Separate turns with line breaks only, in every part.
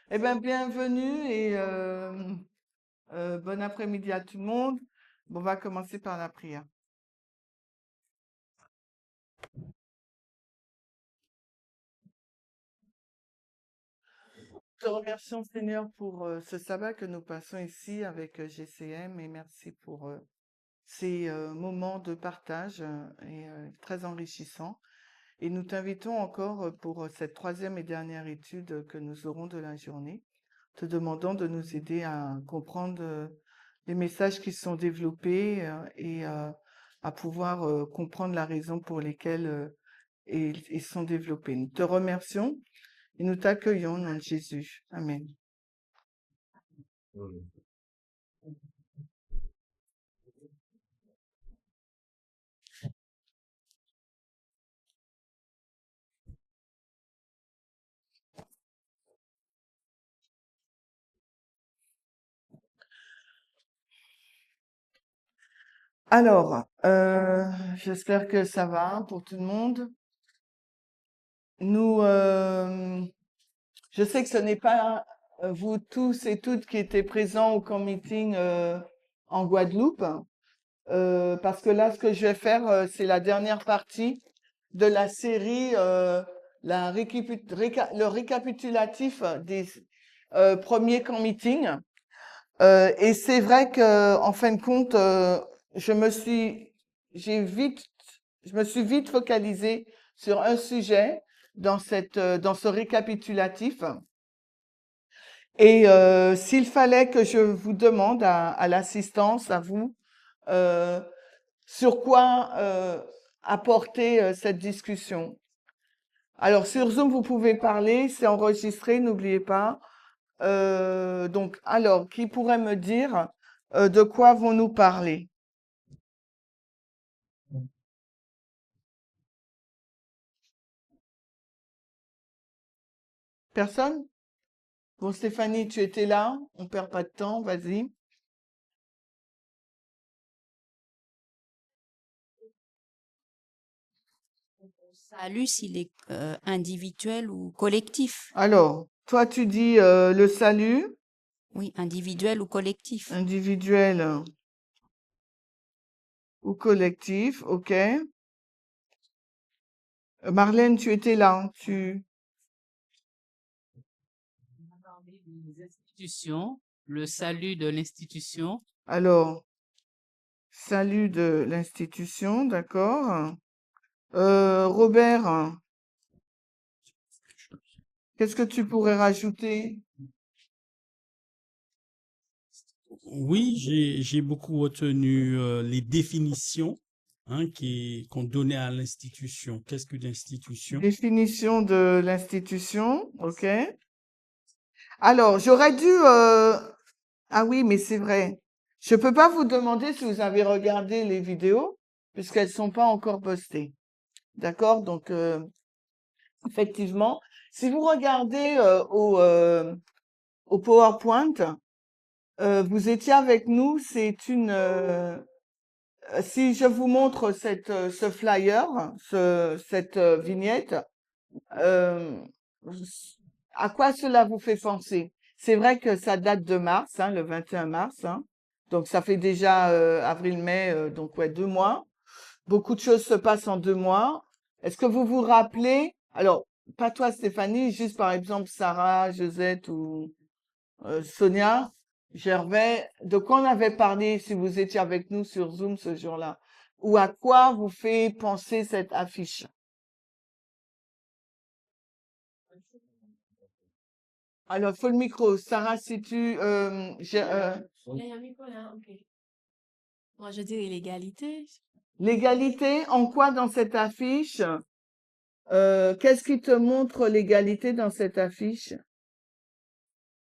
Eh bien, bienvenue et bon après-midi à tout le monde. Bon, on va commencer par la prière. Te remercions, Seigneur, pour ce sabbat que nous passons ici avec GCM et merci pour ces moments de partage et très enrichissants. Et nous t'invitons encore pour cette troisième et dernière étude que nous aurons de la journée, te demandant de nous aider à comprendre les messages qui sont développés et à pouvoir comprendre la raison pour lesquelles ils sont développés. Nous te remercions et nous t'accueillons au nom de Jésus. Amen. Alors, j'espère que ça va pour tout le monde. Nous, je sais que ce n'est pas vous tous et toutes qui étaient présents au camp meeting en Guadeloupe, parce que là, ce que je vais faire, c'est la dernière partie de la série, le récapitulatif des premiers camp meeting. Et c'est vrai que, en fin de compte, je me suis, je me suis vite focalisée sur un sujet dans dans ce récapitulatif. Et s'il fallait que je vous demande à l'assistance, à vous, euh, sur quoi apporter cette discussion. Alors sur Zoom, vous pouvez parler, c'est enregistré, n'oubliez pas. Donc, alors, qui pourrait me dire de quoi vont-nous parler? Personne? Bon, Stéphanie, tu étais là, on perd pas de temps, vas-y.
Salut s'il est individuel ou collectif.
Alors, toi, tu dis le salut
Oui, individuel ou collectif.
individuel ou collectif, ok. Marlène, tu étais là,
Les institutions, le salut de l'institution,
alors, salut de l'institution, d'accord. Robert, qu'est-ce que tu pourrais rajouter?
Oui, j'ai beaucoup retenu les définitions qu'on donnait à l'institution. Qu'est-ce que l'institution?
Définition de l'institution, ok. Alors, j'aurais dû... Ah oui, mais c'est vrai. Je peux pas vous demander si vous avez regardé les vidéos, puisqu'elles sont pas encore postées. D'accord? Donc, effectivement, si vous regardez au PowerPoint, vous étiez avec nous, c'est une... si je vous montre ce flyer, cette vignette, euh, à quoi cela vous fait penser? C'est vrai que ça date de mars, le 21 mars, donc ça fait déjà avril-mai, donc ouais, 2 mois. Beaucoup de choses se passent en 2 mois. Est-ce que vous vous rappelez? Alors, pas toi, Stéphanie, juste par exemple Sarah, Josette ou Sonia, Gervais, de quoi on avait parlé si vous étiez avec nous sur Zoom ce jour-là? Ou à quoi vous fait penser cette affiche? Alors, il faut le micro. Sarah, si tu...
Il y a un micro là, ok. Moi, je dirais l'égalité.
l'égalité, en quoi dans cette affiche? Qu'est-ce qui te montre l'égalité dans cette affiche?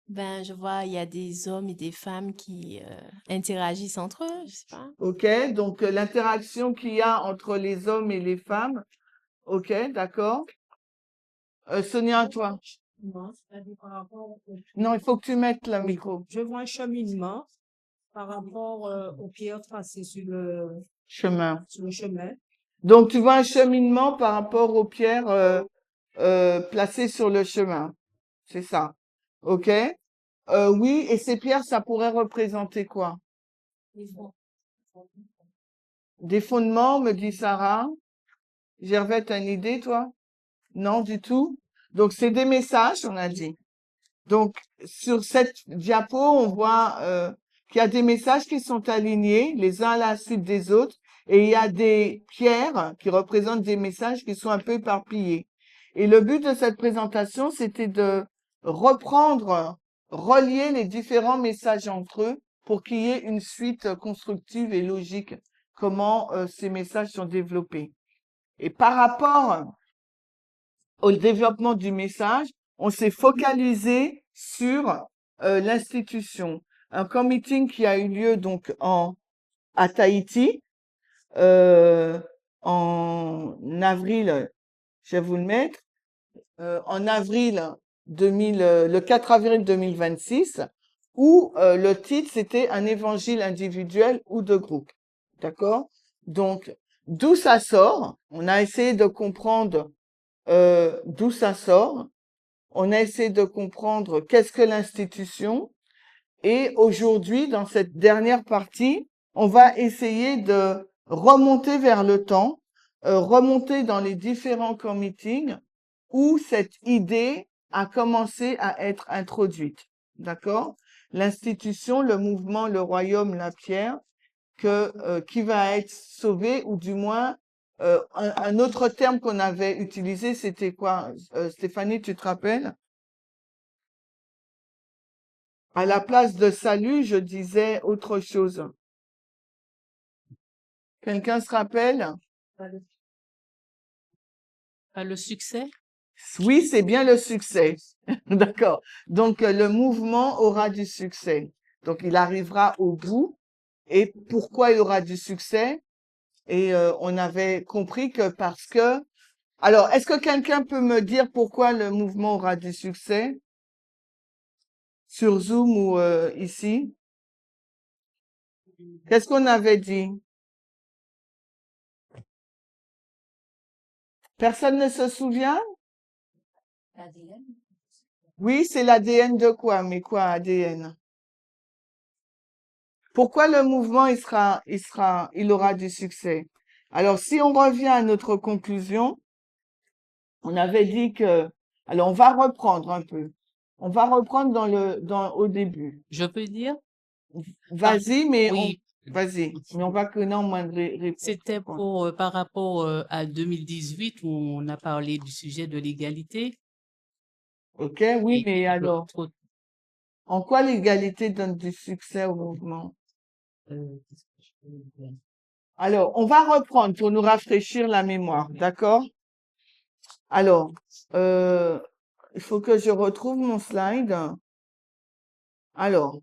Ben, je vois, il y a des hommes et des femmes qui interagissent entre eux, je sais pas.
Ok, donc l'interaction qu'il y a entre les hommes et les femmes, Ok, d'accord. Sonia, toi.
Non, c'est-à-dire par rapport
Non, il faut que tu mettes le micro.
je vois un cheminement par rapport aux pierres tracées
Chemin.
sur le chemin.
Donc, tu vois un cheminement par rapport aux pierres placées sur le chemin. C'est ça. Ok. Oui, et ces pierres, ça pourrait représenter quoi?
Ils font-
Des fondements, me dit Sarah. Gervais, t'as une idée, toi? Non, du tout. Donc, c'est des messages, on a dit. Donc, sur cette diapo, on voit qu'il y a des messages qui sont alignés les uns à la suite des autres, et il y a des pierres qui représentent des messages qui sont un peu éparpillés. Et le but de cette présentation, c'était de reprendre, relier les différents messages entre eux pour qu'il y ait une suite constructive et logique, comment ces messages sont développés. Et par rapport au développement du message, on s'est focalisé sur l'institution. Un meeting qui a eu lieu donc à Tahiti en avril, je vais vous le mettre, en avril 2000, le 4 avril 2026, où le titre c'était un évangile individuel ou de groupe. D'accord? Donc, d'où ça sort? On a essayé de comprendre d'où ça sort. On a essayé de comprendre qu'est-ce que l'institution. Et aujourd'hui, dans cette dernière partie, on va essayer de remonter vers le temps, remonter dans les différents camp meetings où cette idée a commencé à être introduite. D'accord? L'institution, le mouvement, le royaume, la pierre, qui va être sauvé, ou du moins un autre terme qu'on avait utilisé, c'était quoi? Stéphanie, tu te rappelles? À la place de salut, je disais autre chose. Quelqu'un se rappelle?
Le succès?
Oui, c'est bien le succès. D'accord. Donc, le mouvement aura du succès. Donc, il arrivera au bout. Et pourquoi il aura du succès? Et on avait compris que parce que... Alors, est-ce que quelqu'un peut me dire pourquoi le mouvement aura du succès? Sur Zoom ou ici? Qu'est-ce qu'on avait dit? Personne ne se souvient? Oui, c'est l'ADN de quoi? Mais quoi, ADN? Pourquoi le mouvement, il aura du succès? Alors, si on revient à notre conclusion, on avait dit que, alors on va reprendre un peu. On va reprendre au début.
Je peux dire?
Vas-y, mais
Oui.
vas-y. Mais on va connaître en moins de réponses.
C'était pour, par rapport à 2018 où on a parlé du sujet de l'égalité.
Ok, oui, mais alors, en quoi l'égalité donne du succès au mouvement?
qu'est-ce que je peux dire?
Alors, on va reprendre pour nous rafraîchir la mémoire, d'accord? Alors, il faut que je retrouve mon slide. Alors,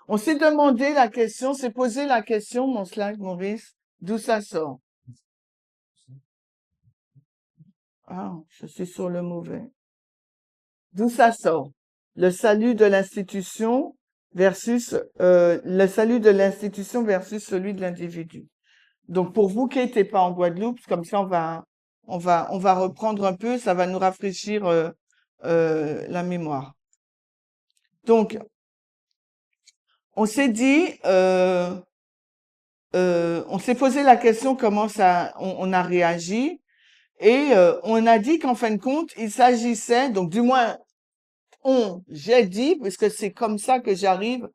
on s'est demandé la question, s'est posé la question, mon slide, Maurice, d'où ça sort? Ah, je suis sur le mauvais. D'où ça sort? Le salut de l'institution versus celui de l'individu. Donc pour vous qui n'étiez pas en Guadeloupe, comme ça on va reprendre un peu, ça va nous rafraîchir la mémoire. Donc on s'est dit, on s'est posé la question comment on a réagi, et on a dit qu'en fin de compte il s'agissait, donc du moins j'ai dit, parce que c'est comme ça que j'arrive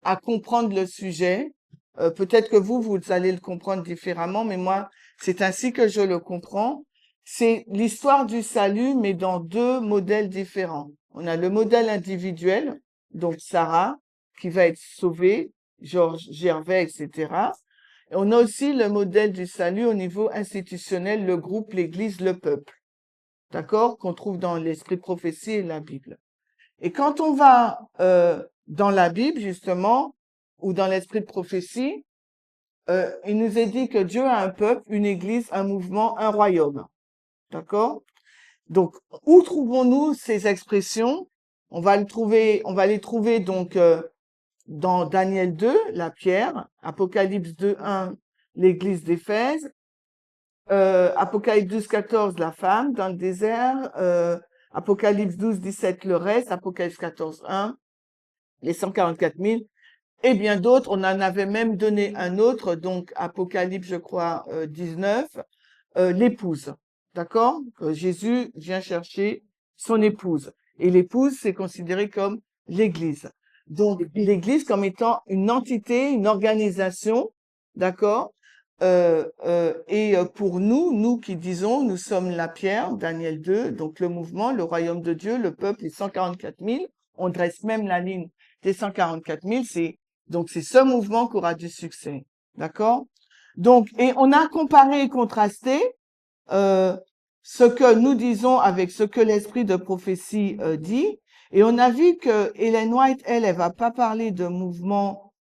à comprendre le sujet. Peut-être que vous allez le comprendre différemment, mais moi, c'est ainsi que je le comprends. C'est l'histoire du salut, mais dans deux modèles différents. On a le modèle individuel, donc Sarah, qui va être sauvée, Georges, Gervais, etc. Et on a aussi le modèle du salut au niveau institutionnel, le groupe, l'Église, le peuple. D'accord? Qu'on trouve dans l'esprit de prophétie et la Bible. Et quand on va dans la Bible, justement, ou dans l'esprit de prophétie, il nous est dit que Dieu a un peuple, une église, un mouvement, un royaume. D'accord? Donc, où trouvons-nous ces expressions? On va les trouver donc dans Daniel 2, la pierre, Apocalypse 2:1, l'église d'Éphèse, Apocalypse 12:14, la femme dans le désert, Apocalypse 12:17, le reste, Apocalypse 14:1, les 144 000, et bien d'autres. On en avait même donné un autre, donc Apocalypse, je crois, 19, l'épouse. D'accord? Jésus vient chercher son épouse. Et l'épouse, c'est considéré comme l'Église. Donc, l'Église comme étant une entité, une organisation, d'accord? Pour nous qui disons, nous sommes la pierre, Daniel 2, donc le mouvement, le royaume de Dieu, le peuple, les 144 000. On dresse même la ligne des 144 000. Donc, c'est ce mouvement qui aura du succès. D'accord? Donc, et on a comparé et contrasté ce que nous disons avec ce que l'esprit de prophétie dit, et on a vu que Ellen White, elle va pas parler de mouvement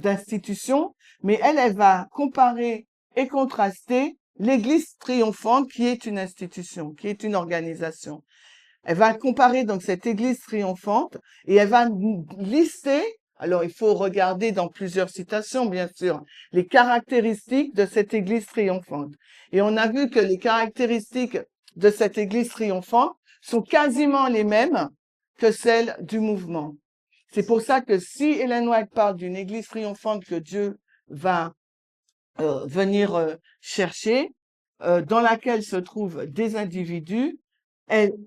d'institution, mais elle va comparer et contraster l'Église triomphante qui est une institution, qui est une organisation. Elle va comparer donc cette Église triomphante et elle va lister, alors il faut regarder dans plusieurs citations bien sûr, les caractéristiques de cette Église triomphante. Et on a vu que les caractéristiques de cette Église triomphante sont quasiment les mêmes que celles du mouvement. C'est pour ça que si Ellen White parle d'une Église triomphante que Dieu va venir chercher, dans laquelle se trouvent des individus,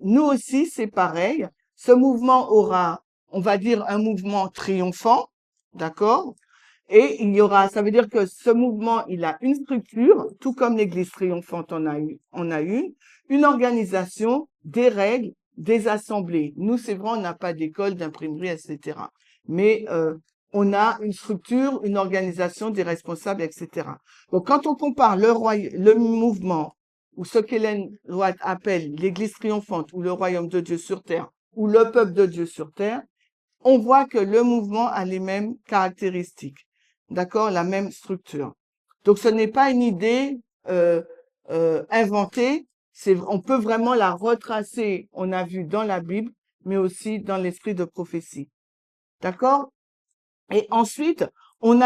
nous aussi, c'est pareil. Ce mouvement aura, on va dire, un mouvement triomphant, d'accord? Et il y aura, ça veut dire que ce mouvement, il a une structure, tout comme l'Église triomphante en a une organisation, des règles, des assemblées. Nous, c'est vrai, on n'a pas d'école, d'imprimerie, etc. Mais on a une structure, une organisation, des responsables, etc. Donc, quand on compare le mouvement ou ce qu'Ellen White appelle l'Église triomphante ou le royaume de Dieu sur terre ou le peuple de Dieu sur terre, on voit que le mouvement a les mêmes caractéristiques, d'accord, la même structure. Donc ce n'est pas une idée inventée, on peut vraiment la retracer, on a vu dans la Bible, mais aussi dans l'esprit de prophétie, d'accord? Et ensuite, on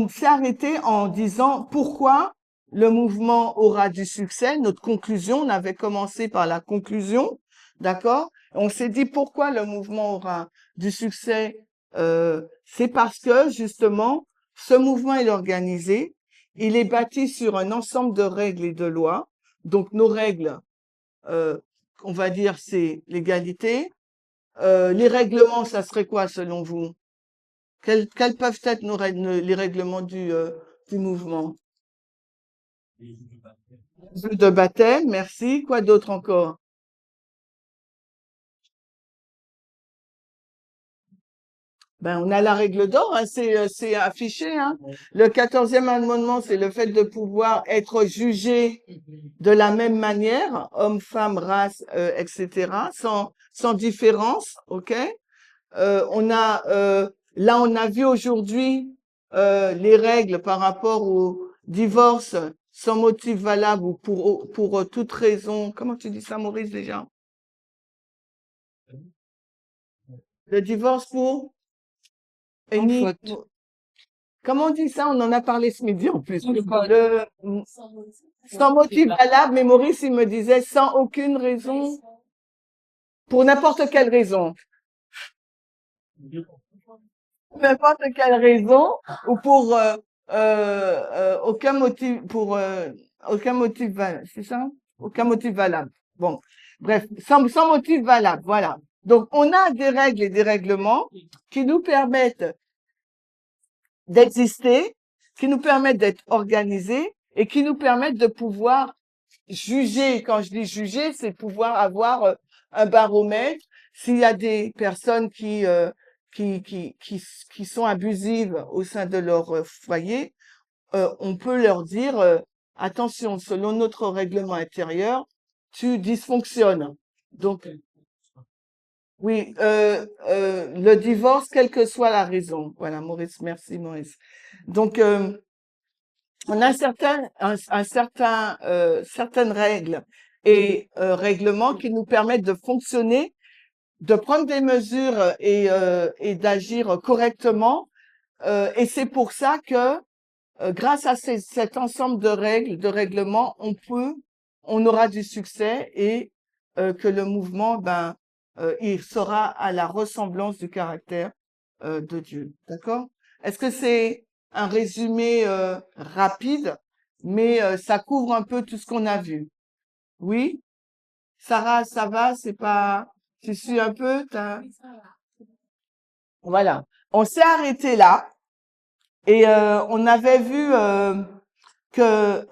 s'est arrêté en disant pourquoi le mouvement aura du succès. Notre conclusion, on avait commencé par la conclusion, d'accord? On s'est dit pourquoi le mouvement aura du succès. C'est parce que justement, ce mouvement est organisé. Il est bâti sur un ensemble de règles et de lois. Donc nos règles, on va dire, c'est l'égalité. Les règlements, ça serait quoi selon vous? Quels peuvent être les règlements du mouvement? De baptême, merci. Quoi d'autre encore? Ben, on a la règle d'or, hein, c'est affiché. Hein. Le 14e amendement, c'est le fait de pouvoir être jugé de la même manière, homme, femme, race, etc., sans différence, ok? Là, on a vu aujourd'hui les règles par rapport au divorce sans motif valable ou pour toute raison. Comment tu dis ça, Maurice, déjà? Le divorce pour comment on dit ça? On en a parlé ce midi en plus. Sans motif valable, mais Maurice, il me disait sans aucune raison, pour n'importe quelle raison. N'importe quelle raison ou pour aucun motif valable, c'est ça? Aucun motif valable. Bon, bref, sans motif valable, voilà. Donc on a des règles et des règlements qui nous permettent d'exister, qui nous permettent d'être organisés et qui nous permettent de pouvoir juger. Quand je dis juger, c'est pouvoir avoir un baromètre. S'il y a des personnes qui sont abusives au sein de leur foyer, on peut leur dire attention, selon notre règlement intérieur, tu dysfonctionnes. Donc Oui, le divorce, quelle que soit la raison. Voilà, Maurice, merci Maurice. Donc, on a certaines règles et règlements qui nous permettent de fonctionner, de prendre des mesures et d'agir correctement. Et c'est pour ça que, grâce à cet ensemble de règles, de règlements, on aura du succès et que le mouvement, il sera à la ressemblance du caractère de Dieu. D'accord? Est-ce que c'est un résumé rapide, mais ça couvre un peu tout ce qu'on a vu? Oui? Sarah, ça va? C'est pas... Tu suis un peu? Voilà. On s'est arrêté là et on avait vu que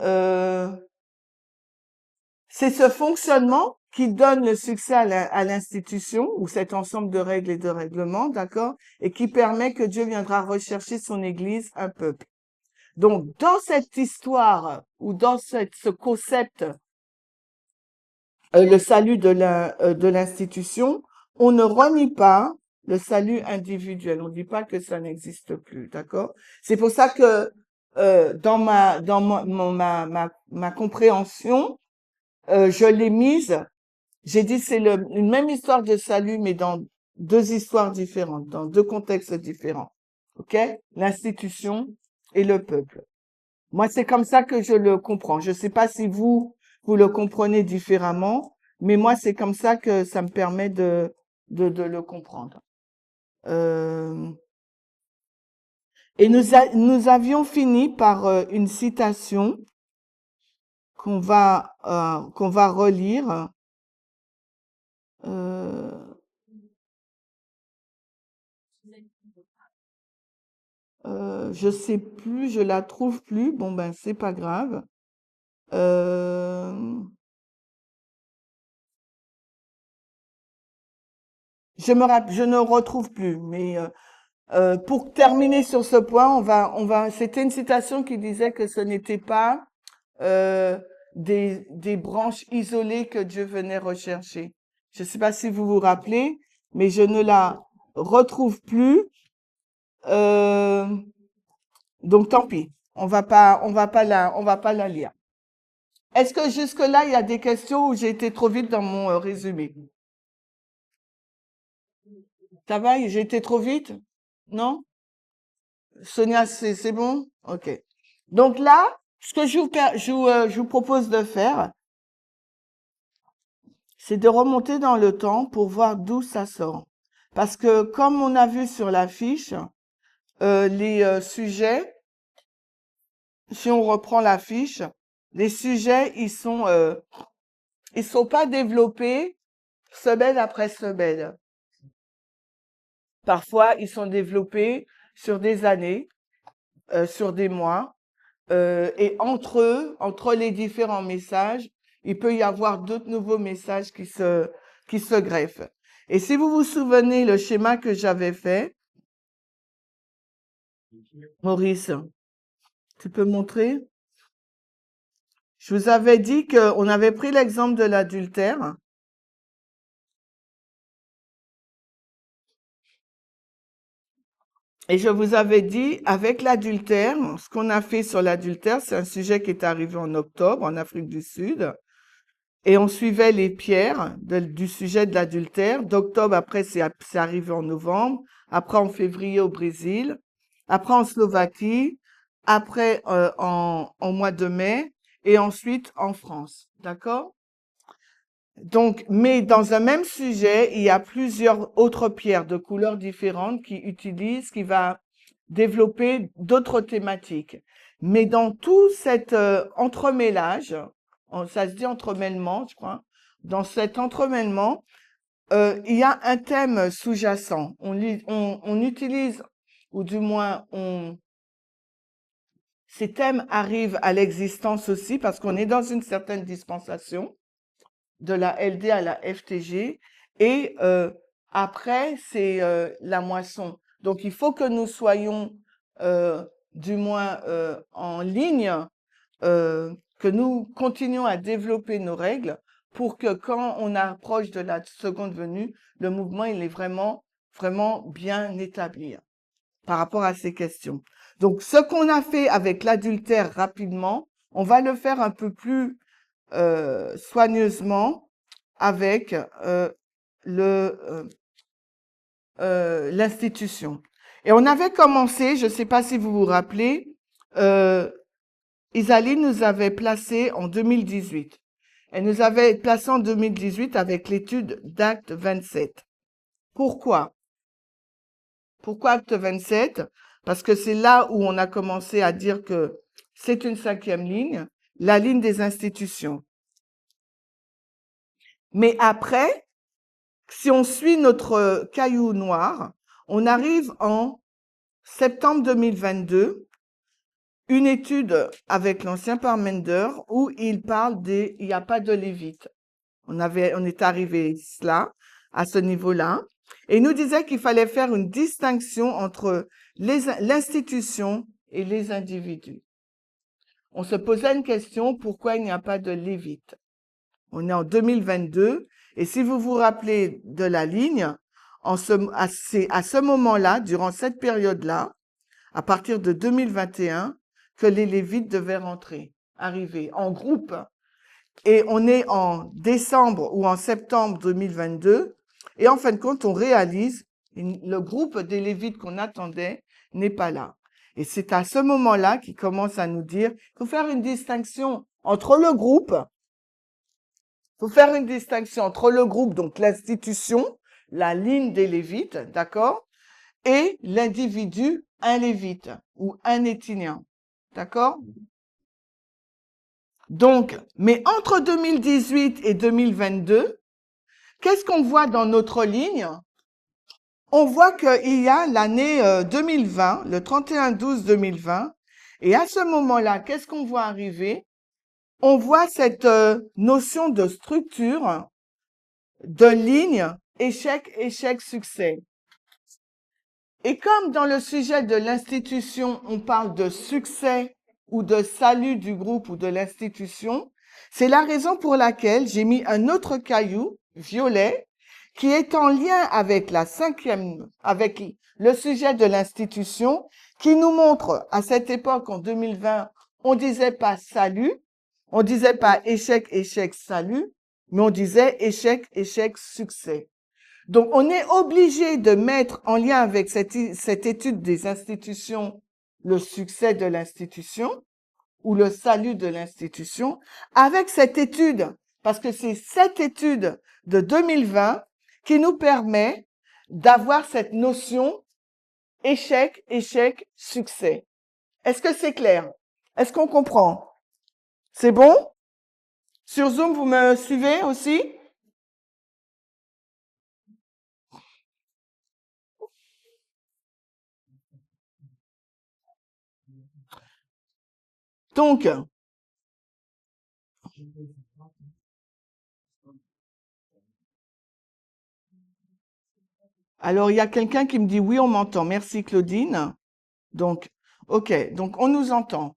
c'est ce fonctionnement qui donne le succès à l'institution ou cet ensemble de règles et de règlements, d'accord, et qui permet que Dieu viendra rechercher son Église, un peuple. Donc, dans cette histoire ou dans ce concept, le salut de l'institution, on ne renie pas le salut individuel. On ne dit pas que ça n'existe plus, d'accord? C'est pour ça que dans ma compréhension, je l'ai mise. J'ai dit c'est une même histoire de salut, mais dans deux histoires différentes, dans deux contextes différents. Ok? L'institution et le peuple. Moi, c'est comme ça que je le comprends. Je sais pas si vous le comprenez différemment, mais moi, c'est comme ça que ça me permet de le comprendre. Et nous avions fini par une citation qu'on va relire. Je sais plus, je la trouve plus. Bon ben c'est pas grave. Je ne retrouve plus. Mais pour terminer sur ce point, on va. C'était une citation qui disait que ce n'était pas des branches isolées que Dieu venait rechercher. Je ne sais pas si vous vous rappelez, mais je ne la retrouve plus. Donc tant pis, on va pas la lire. Est-ce que jusque-là, il y a des questions où j'ai été trop vite dans mon résumé? Ça va? J'ai été trop vite? Non? Sonia, c'est bon? Ok. Donc là, ce que je vous propose de faire, c'est de remonter dans le temps pour voir d'où ça sort. Parce que comme on a vu sur la fiche, les sujets, si on reprend la fiche, les sujets, ils sont pas développés semaine après semaine. Parfois, ils sont développés sur des années, sur des mois, et entre eux, entre les différents messages, il peut y avoir d'autres nouveaux messages qui se greffent. Et si vous vous souvenez le schéma que j'avais fait, Maurice, tu peux montrer? Je vous avais dit qu'on avait pris l'exemple de l'adultère. Et je vous avais dit, avec l'adultère, ce qu'on a fait sur l'adultère, c'est un sujet qui est arrivé en octobre en Afrique du Sud. Et on suivait les pierres du sujet de l'adultère. D'octobre, après, c'est arrivé en novembre. Après, en février au Brésil. Après, en Slovaquie. Après, en mois de mai. Et ensuite, en France. D'accord? Donc, mais dans un même sujet, il y a plusieurs autres pierres de couleurs différentes qui va développer d'autres thématiques. Mais dans tout cet entremêlage, ça se dit entremêlement, je crois, dans cet entremêlement, il y a un thème sous-jacent. On utilise, ou du moins, ces thèmes arrivent à l'existence aussi parce qu'on est dans une certaine dispensation de la LD à la FTG et après c'est la moisson. Donc il faut que nous soyons du moins en ligne, que nous continuions à développer nos règles pour que quand on approche de la seconde venue, le mouvement, il est vraiment, vraiment bien établi par rapport à ces questions. Donc, ce qu'on a fait avec l'adultère rapidement, on va le faire un peu plus soigneusement avec l'institution. Et on avait commencé, je ne sais pas si vous vous rappelez, Isaline nous avait placé en 2018. Elle nous avait placé en 2018 avec l'étude d'Acte 27. Pourquoi? Pourquoi Acte 27? Parce que c'est là où on a commencé à dire que c'est une 5e ligne, la ligne des institutions. Mais après, si on suit notre caillou noir, on arrive en septembre 2022, une étude avec l'ancien Parmenter où il parle il n'y a pas de lévite. On est arrivé là, à ce niveau-là, et il nous disait qu'il fallait faire une distinction entre l'institution et les individus. On se posait une question, pourquoi il n'y a pas de lévite? On est en 2022, et si vous vous rappelez de la ligne, c'est à ce moment-là, durant cette période-là, à partir de 2021, que les lévites devaient arriver en groupe. Et on est en décembre ou en septembre 2022, et en fin de compte, on réalise le groupe des lévites qu'on attendait n'est pas là. Et c'est à ce moment-là qu'il commence à nous dire, il faut faire une distinction entre le groupe, donc l'institution, la ligne des lévites, d'accord, et l'individu, un lévite ou un éthynien, d'accord? Donc, mais entre 2018 et 2022, qu'est-ce qu'on voit dans notre ligne? On voit qu'il y a l'année 2020, le 31/12/2020, et à ce moment-là, qu'est-ce qu'on voit arriver? On voit cette notion de structure, de ligne, échec, échec, succès. Et comme dans le sujet de l'institution, on parle de succès ou de salut du groupe ou de l'institution, c'est la raison pour laquelle j'ai mis un autre caillou, violet, qui est en lien avec avec le sujet de l'institution, qui nous montre, à cette époque, en 2020, on disait pas salut, on disait pas échec, échec, salut, mais on disait échec, échec, succès. Donc, on est obligé de mettre en lien avec cette étude des institutions le succès de l'institution ou le salut de l'institution avec cette étude, parce que c'est cette étude de 2020 qui nous permet d'avoir cette notion échec, échec, succès. Est-ce que c'est clair? Est-ce qu'on comprend? C'est bon? Sur Zoom, vous me suivez aussi? Donc, alors il y a quelqu'un qui me dit oui, on m'entend. Merci Claudine. Donc, ok, donc on nous entend.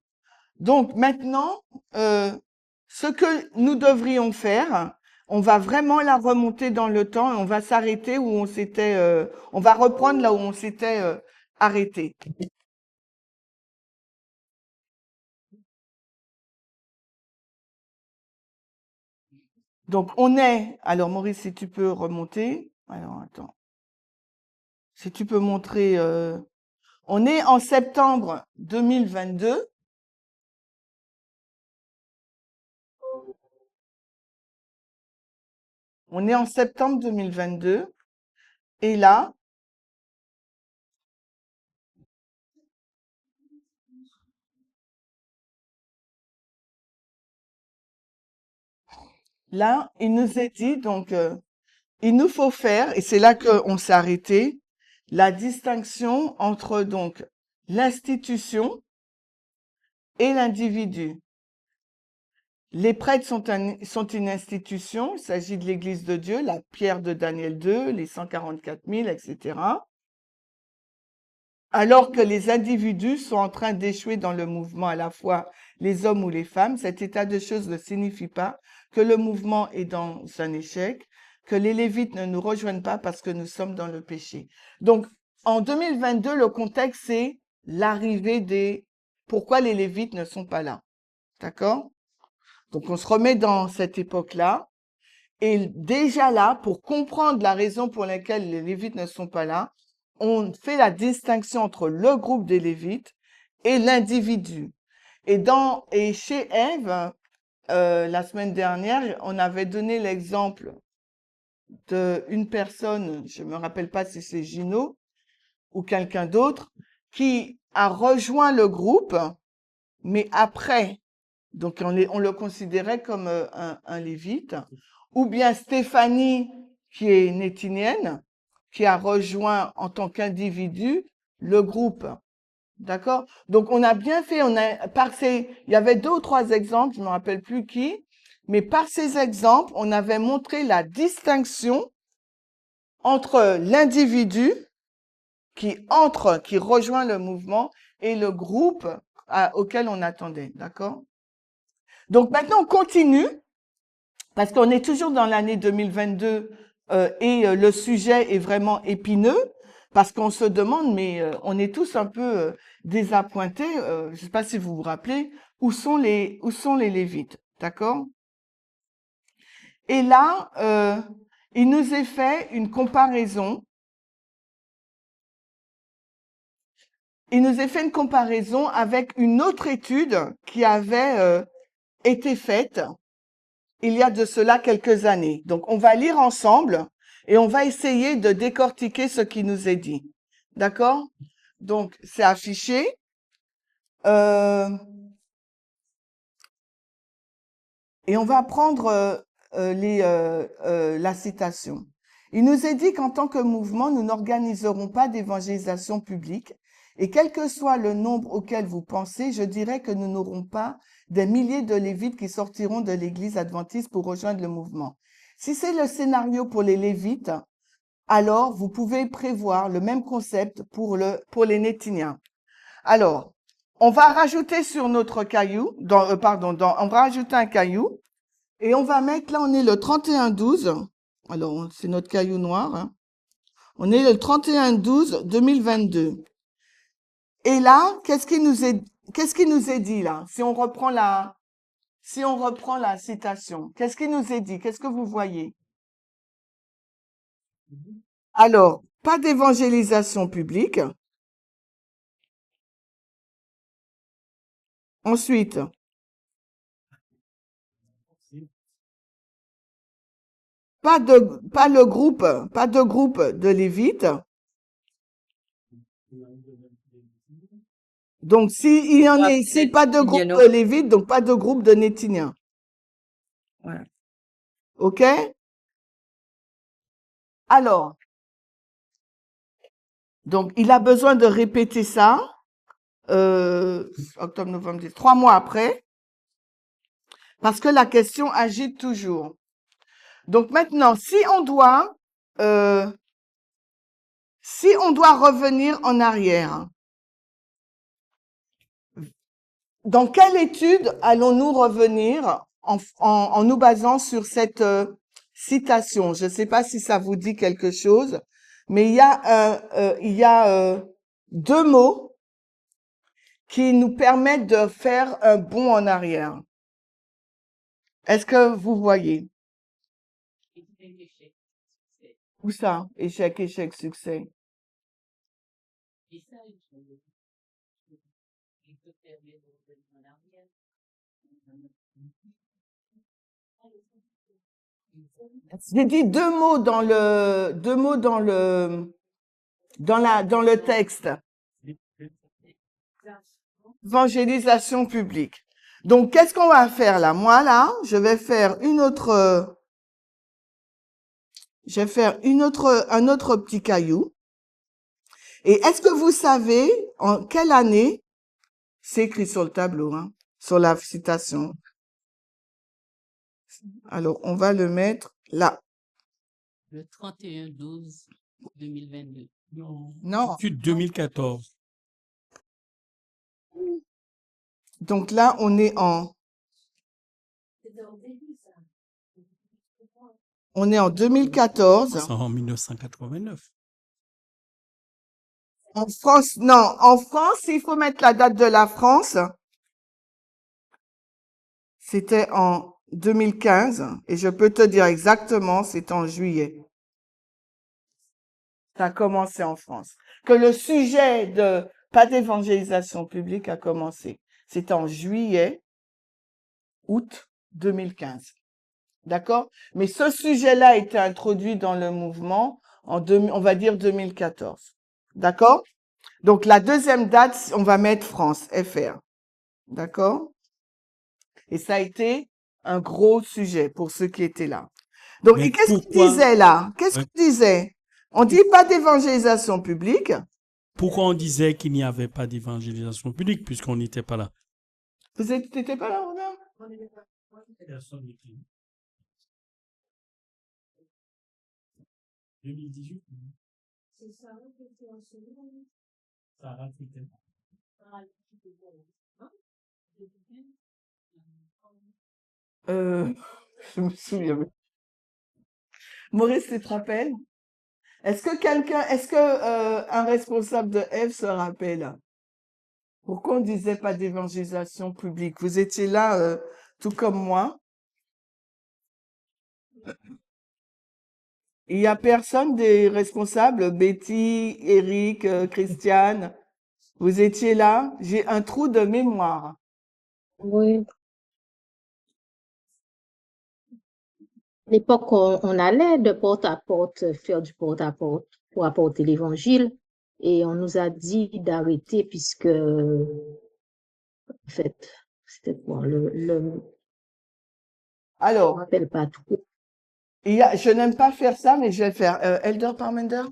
Donc maintenant, ce que nous devrions faire, on va vraiment la remonter dans le temps et on va s'arrêter où on s'était, on va reprendre là où on s'était arrêté. Donc on est, alors Maurice, si tu peux remonter, alors attends, si tu peux montrer, on est en septembre 2022. On est en septembre 2022 et là, il nous est dit, donc, il nous faut faire, et c'est là qu'on s'est arrêté, la distinction entre donc l'institution et l'individu. Les prêtres sont une institution, il s'agit de l'Église de Dieu, la pierre de Daniel 2, les 144 000, etc. Alors que les individus sont en train d'échouer dans le mouvement à la fois les hommes ou les femmes. Cet état de choses ne signifie pas que le mouvement est dans un échec, que les Lévites ne nous rejoignent pas parce que nous sommes dans le péché. Donc, en 2022, le contexte, c'est l'arrivée des... Pourquoi les Lévites ne sont pas là? D'accord? Donc, on se remet dans cette époque-là. Et déjà là, pour comprendre la raison pour laquelle les Lévites ne sont pas là, on fait la distinction entre le groupe des Lévites et l'individu. Et chez Ève, la semaine dernière, on avait donné l'exemple d'une personne, je me rappelle pas si c'est Gino ou quelqu'un d'autre, qui a rejoint le groupe, mais après, donc on le considérait comme un Lévite, ou bien Stéphanie, qui est nétinienne, qui a rejoint en tant qu'individu le groupe. D'accord? Donc, on a bien fait, il y avait 2 ou 3 exemples, je me rappelle plus qui, mais par ces exemples, on avait montré la distinction entre l'individu qui rejoint le mouvement et le groupe auquel on attendait. D'accord? Donc, maintenant, on continue parce qu'on est toujours dans l'année 2022 et le sujet est vraiment épineux parce qu'on se demande, mais on est tous un peu désappointés. Je ne sais pas si vous vous rappelez, où sont les Lévites, d'accord? Et là, il nous est fait une comparaison. Il nous est fait une comparaison avec une autre étude qui avait été faite il y a de cela quelques années. Donc, on va lire ensemble et on va essayer de décortiquer ce qui nous est dit. D'accord? Donc, c'est affiché. Et on va prendre la citation. Il nous est dit qu'en tant que mouvement, nous n'organiserons pas d'évangélisation publique. Et quel que soit le nombre auquel vous pensez, je dirais que nous n'aurons pas des milliers de Lévites qui sortiront de l'église adventiste pour rejoindre le mouvement. Si c'est le scénario pour les Lévites, alors vous pouvez prévoir le même concept pour les Nétiniens. Alors, on va rajouter sur notre caillou, on va rajouter un caillou, et on va mettre, là on est le 31-12, alors c'est notre caillou noir, hein. On est le 31-12-2022. Et là, qu'est-ce qui nous est dit là? Si on reprend la citation, qu'est-ce qui nous est dit? Qu'est-ce que vous voyez? Alors, pas d'évangélisation publique. Ensuite, pas de groupe de Lévites. Donc, s'il y en a ici, pas de groupe de Lévites, donc pas de groupe de Nétiniens. Voilà. OK? Alors, donc, il a besoin de répéter ça, octobre, novembre, 3 mois après, parce que la question agite toujours. Donc maintenant, si on doit revenir en arrière, dans quelle étude allons-nous revenir en nous basant sur cette citation? Je ne sais pas si ça vous dit quelque chose, mais il y a 2 mots qui nous permettent de faire un bond en arrière. Est-ce que vous voyez? Où ça? Échec, échec, succès. J'ai dit 2 mots dans le texte. Évangélisation publique. Donc, qu'est-ce qu'on va faire là? Moi, là, je vais faire un autre petit caillou. Et est-ce que vous savez en quelle année c'est écrit sur le tableau, hein, sur la citation? Alors, on va le mettre là.
Le 31-12-2022.
Non. Étude 2014.
Donc là, on est en 2014.
C'est en 1989.
En France, non, en France, il faut mettre la date de la France. C'était en 2015 et je peux te dire exactement, c'est en juillet. Ça a commencé en France. Que le sujet de pas d'évangélisation publique a commencé. C'était en juillet, août 2015. D'accord? Mais ce sujet-là a été introduit dans le mouvement on va dire 2014. D'accord? Donc, la deuxième date, on va mettre France, FR. D'accord? Et ça a été un gros sujet pour ceux qui étaient là. Donc,
Mais
et qu'est-ce qu'on
pourquoi,
disait là? Qu'est-ce
ouais,
qu'on disait? On dit pas d'évangélisation publique.
pourquoi on disait qu'il n'y avait pas d'évangélisation publique puisqu'on n'était pas là?
T'étais pas là, Romain?
Personne n'était là. 2018. Ça a raconté.
Je me souviens. Maurice, tu te rappelles? Est-ce que un responsable de F se rappelle? Pourquoi on disait pas d'évangélisation publique? Vous étiez là, tout comme moi. Il y a personne des responsables, Betty, Eric, Christiane. Vous étiez là? J'ai un trou de mémoire.
Oui. À l'époque, on allait de porte à porte, faire du porte à porte pour apporter l'évangile. Et on nous a dit d'arrêter puisque, en fait, c'était quoi, je me
Alors,
rappelle pas tout.
je n'aime pas faire ça, mais je vais le faire. Elder Parmender?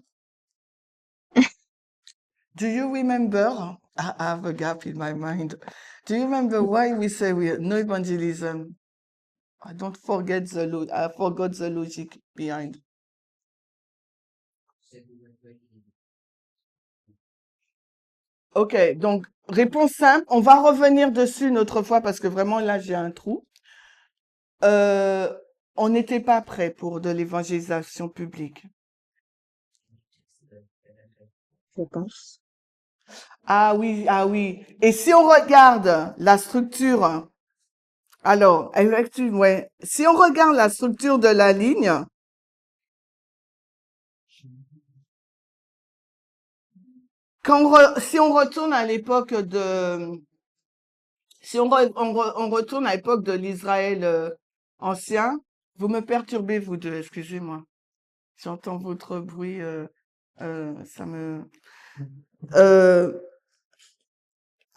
Do you remember? I have a gap in my mind. Do you remember why we say no evangelism? I forgot the logic behind. Ok, donc réponse simple. On va revenir dessus une autre fois parce que vraiment là j'ai un trou. On n'était pas prêt pour de l'évangélisation publique.
Je pense.
Ah oui, ah oui. Et si on regarde la structure, alors, effectivement, ouais. Si on regarde la structure de la ligne, si on retourne à l'époque de, si on retourne à l'époque de l'Israël ancien, vous me perturbez vous deux, excusez-moi. J'entends votre bruit, ça me.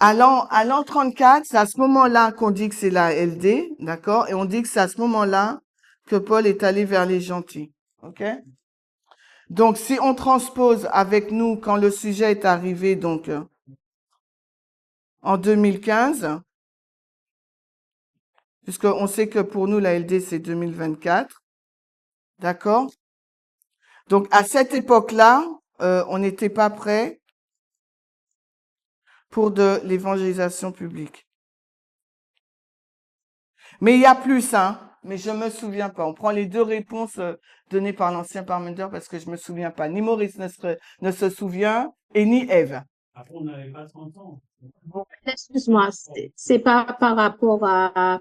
À l'an 34, c'est à ce moment-là qu'on dit que c'est la LD, d'accord? Et on dit que c'est à ce moment-là que Paul est allé vers les gentils, ok? Donc, si on transpose avec nous quand le sujet est arrivé, donc, en 2015, puisqu'on sait que pour nous, la LD, c'est 2024, d'accord? Donc, à cette époque-là, on n'était pas prêt pour de l'évangélisation publique. Mais il y a plus, hein. Mais je me souviens pas. On prend les deux réponses données par l'ancien Parmenter parce que je me souviens pas. Ni Maurice ne se souvient et ni Ève.
Après, on n'avait pas 30 ans.
Excuse-moi, c'est pas par rapport à,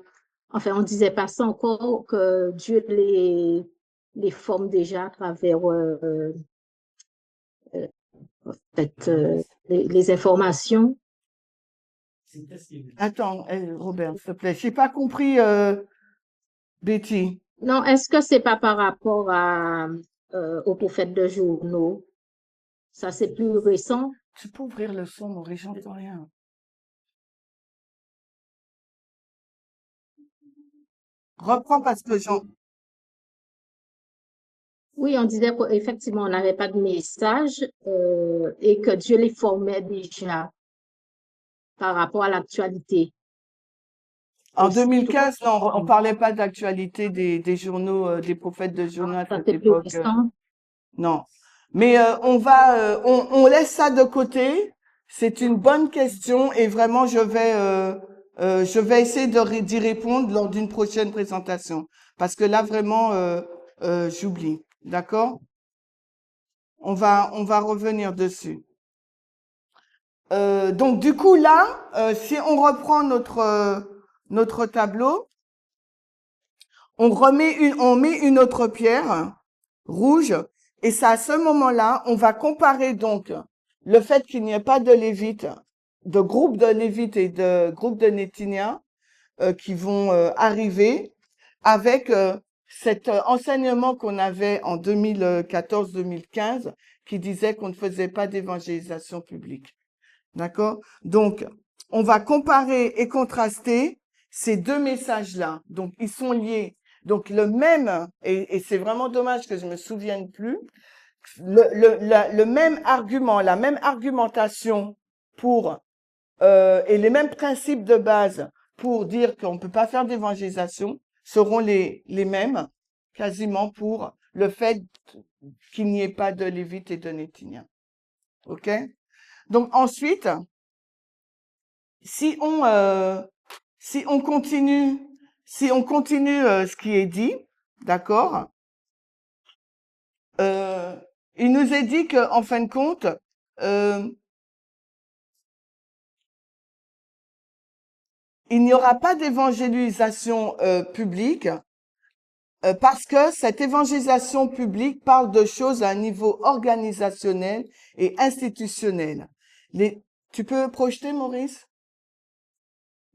enfin, on disait pas ça encore que Dieu les forme déjà à travers, en fait, les informations.
Attends, Robert, s'il te plaît. J'ai pas compris, Betty.
Non, est-ce que c'est pas par rapport aux prophètes de journaux? Ça, c'est plus récent.
Tu peux ouvrir le son, Maurice, j'entends rien. Reprends parce que
Oui, on disait qu'effectivement, on n'avait pas de message et que Dieu les formait déjà par rapport à l'actualité.
En 2015, non, on parlait pas d'actualité des journaux, des prophètes de journaux à
Ça,
cette
c'est plus
époque.
récent.
Non. Mais on laisse ça de côté. C'est une bonne question et vraiment je vais Je vais essayer d'y répondre lors d'une prochaine présentation. Parce que là, vraiment, j'oublie. D'accord? On va revenir dessus. Donc, du coup, là, si on reprend notre tableau, on met une autre pierre rouge, et c'est à ce moment-là, on va comparer donc le fait qu'il n'y ait pas de Lévites, de groupe de Lévites et de groupe de Nétiniens qui vont arriver avec cet enseignement qu'on avait en 2014-2015 qui disait qu'on ne faisait pas d'évangélisation publique. D'accord? Donc, on va comparer et contraster ces deux messages-là. Donc, ils sont liés. Donc, le même, et c'est vraiment dommage que je me souvienne plus, le même argument, la même argumentation pour, et les mêmes principes de base pour dire qu'on ne peut pas faire d'évangélisation seront les mêmes, quasiment pour le fait qu'il n'y ait pas de Lévites et de Nétiniens. OK? Donc, ensuite, si on continue ce qui est dit, d'accord, il nous est dit que en fin de compte, il n'y aura pas d'évangélisation publique parce que cette évangélisation publique parle de choses à un niveau organisationnel et institutionnel. Tu peux projeter, Maurice?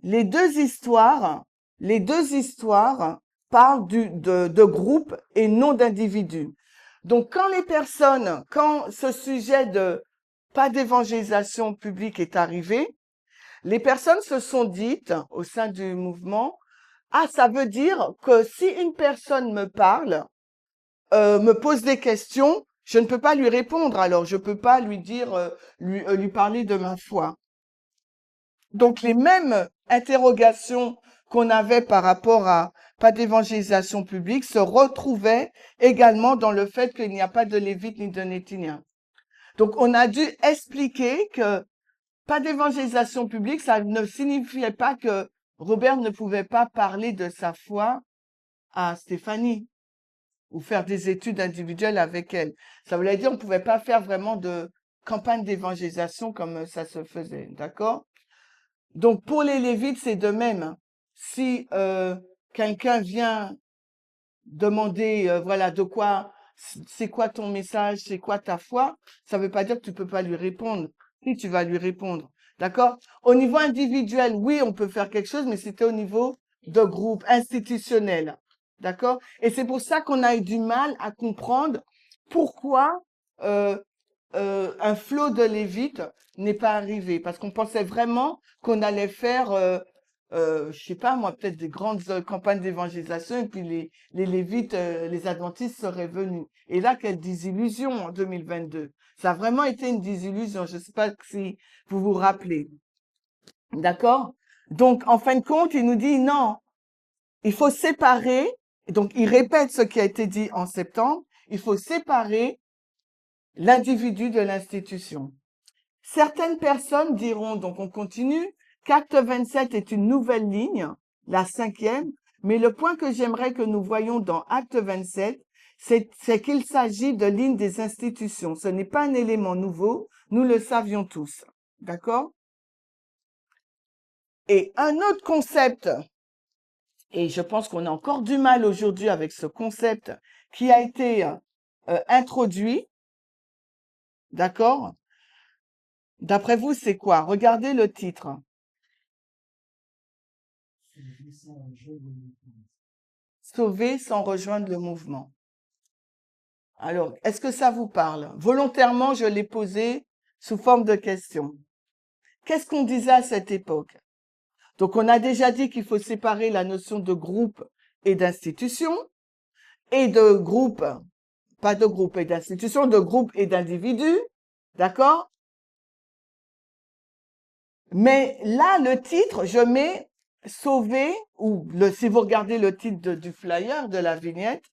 Les deux histoires parlent de groupes et non d'individus. Donc, quand ce sujet de pas d'évangélisation publique est arrivé, les personnes se sont dites au sein du mouvement, ah, ça veut dire que si une personne me parle, me pose des questions, je ne peux pas lui répondre, alors je peux pas lui dire, lui parler de ma foi. Donc, les mêmes interrogations qu'on avait par rapport à pas d'évangélisation publique se retrouvaient également dans le fait qu'il n'y a pas de Lévites ni de Nétiniens. Donc, on a dû expliquer que pas d'évangélisation publique, ça ne signifiait pas que Robert ne pouvait pas parler de sa foi à Stéphanie ou faire des études individuelles avec elle. Ça voulait dire qu'on ne pouvait pas faire vraiment de campagne d'évangélisation comme ça se faisait, d'accord? Donc, pour les Lévites, c'est de même. Si quelqu'un vient demander, voilà, c'est quoi ton message, c'est quoi ta foi, ça veut pas dire que tu peux pas lui répondre. Si, tu vas lui répondre. D'accord? Au niveau individuel, oui, on peut faire quelque chose, mais c'était au niveau de groupe institutionnel. D'accord? Et c'est pour ça qu'on a eu du mal à comprendre pourquoi un flot de Lévites n'est pas arrivé. Parce qu'on pensait vraiment qu'on allait faire, je sais pas moi, peut-être des grandes campagnes d'évangélisation et puis les Lévites, les Adventistes seraient venus. Et là, quelle désillusion en 2022. Ça a vraiment été une désillusion. Je sais pas si vous vous rappelez. D'accord? Donc, en fin de compte, il nous dit non, il faut séparer. Donc, il répète ce qui a été dit en septembre. Il faut séparer l'individu de l'institution. Certaines personnes diront, donc on continue, qu'Acte 27 est une nouvelle ligne, la 5e, mais le point que j'aimerais que nous voyions dans Acte 27, c'est qu'il s'agit de ligne des institutions. Ce n'est pas un élément nouveau, nous le savions tous. D'accord? Et un autre concept, et je pense qu'on a encore du mal aujourd'hui avec ce concept qui a été introduit, d'accord? D'après vous, c'est quoi? Regardez le titre. Sauver sans rejoindre le mouvement. Alors, est-ce que ça vous parle? Volontairement, je l'ai posé sous forme de question. Qu'est-ce qu'on disait à cette époque? Donc, on a déjà dit qu'il faut séparer la notion de groupe et d'institution, et de groupe, pas de groupe et d'institution, de groupe et d'individu, d'accord? Mais là, le titre, je mets sauver, ou si vous regardez le titre du flyer, de la vignette,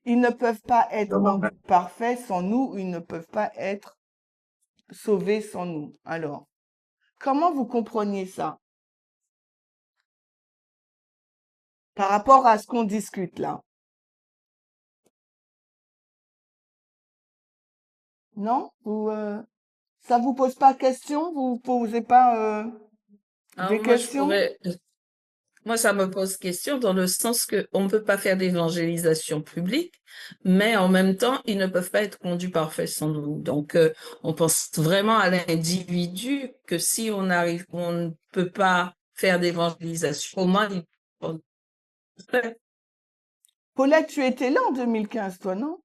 ils ne peuvent pas être rendus parfaits sans nous, ou ils ne peuvent pas être sauvés sans nous. Alors, comment vous compreniez ça? par rapport à ce qu'on discute là. Non? Ça vous pose pas question? Vous posez pas
Alors
des
moi, je
questions?
pourrais, moi, ça me pose question dans le sens que on ne peut pas faire d'évangélisation publique, mais en même temps, ils ne peuvent pas être conduits parfaits sans nous. Donc, on pense vraiment à l'individu que si on arrive, on ne peut pas faire d'évangélisation, au moins,
Paulette, tu étais là en 2015, toi, non?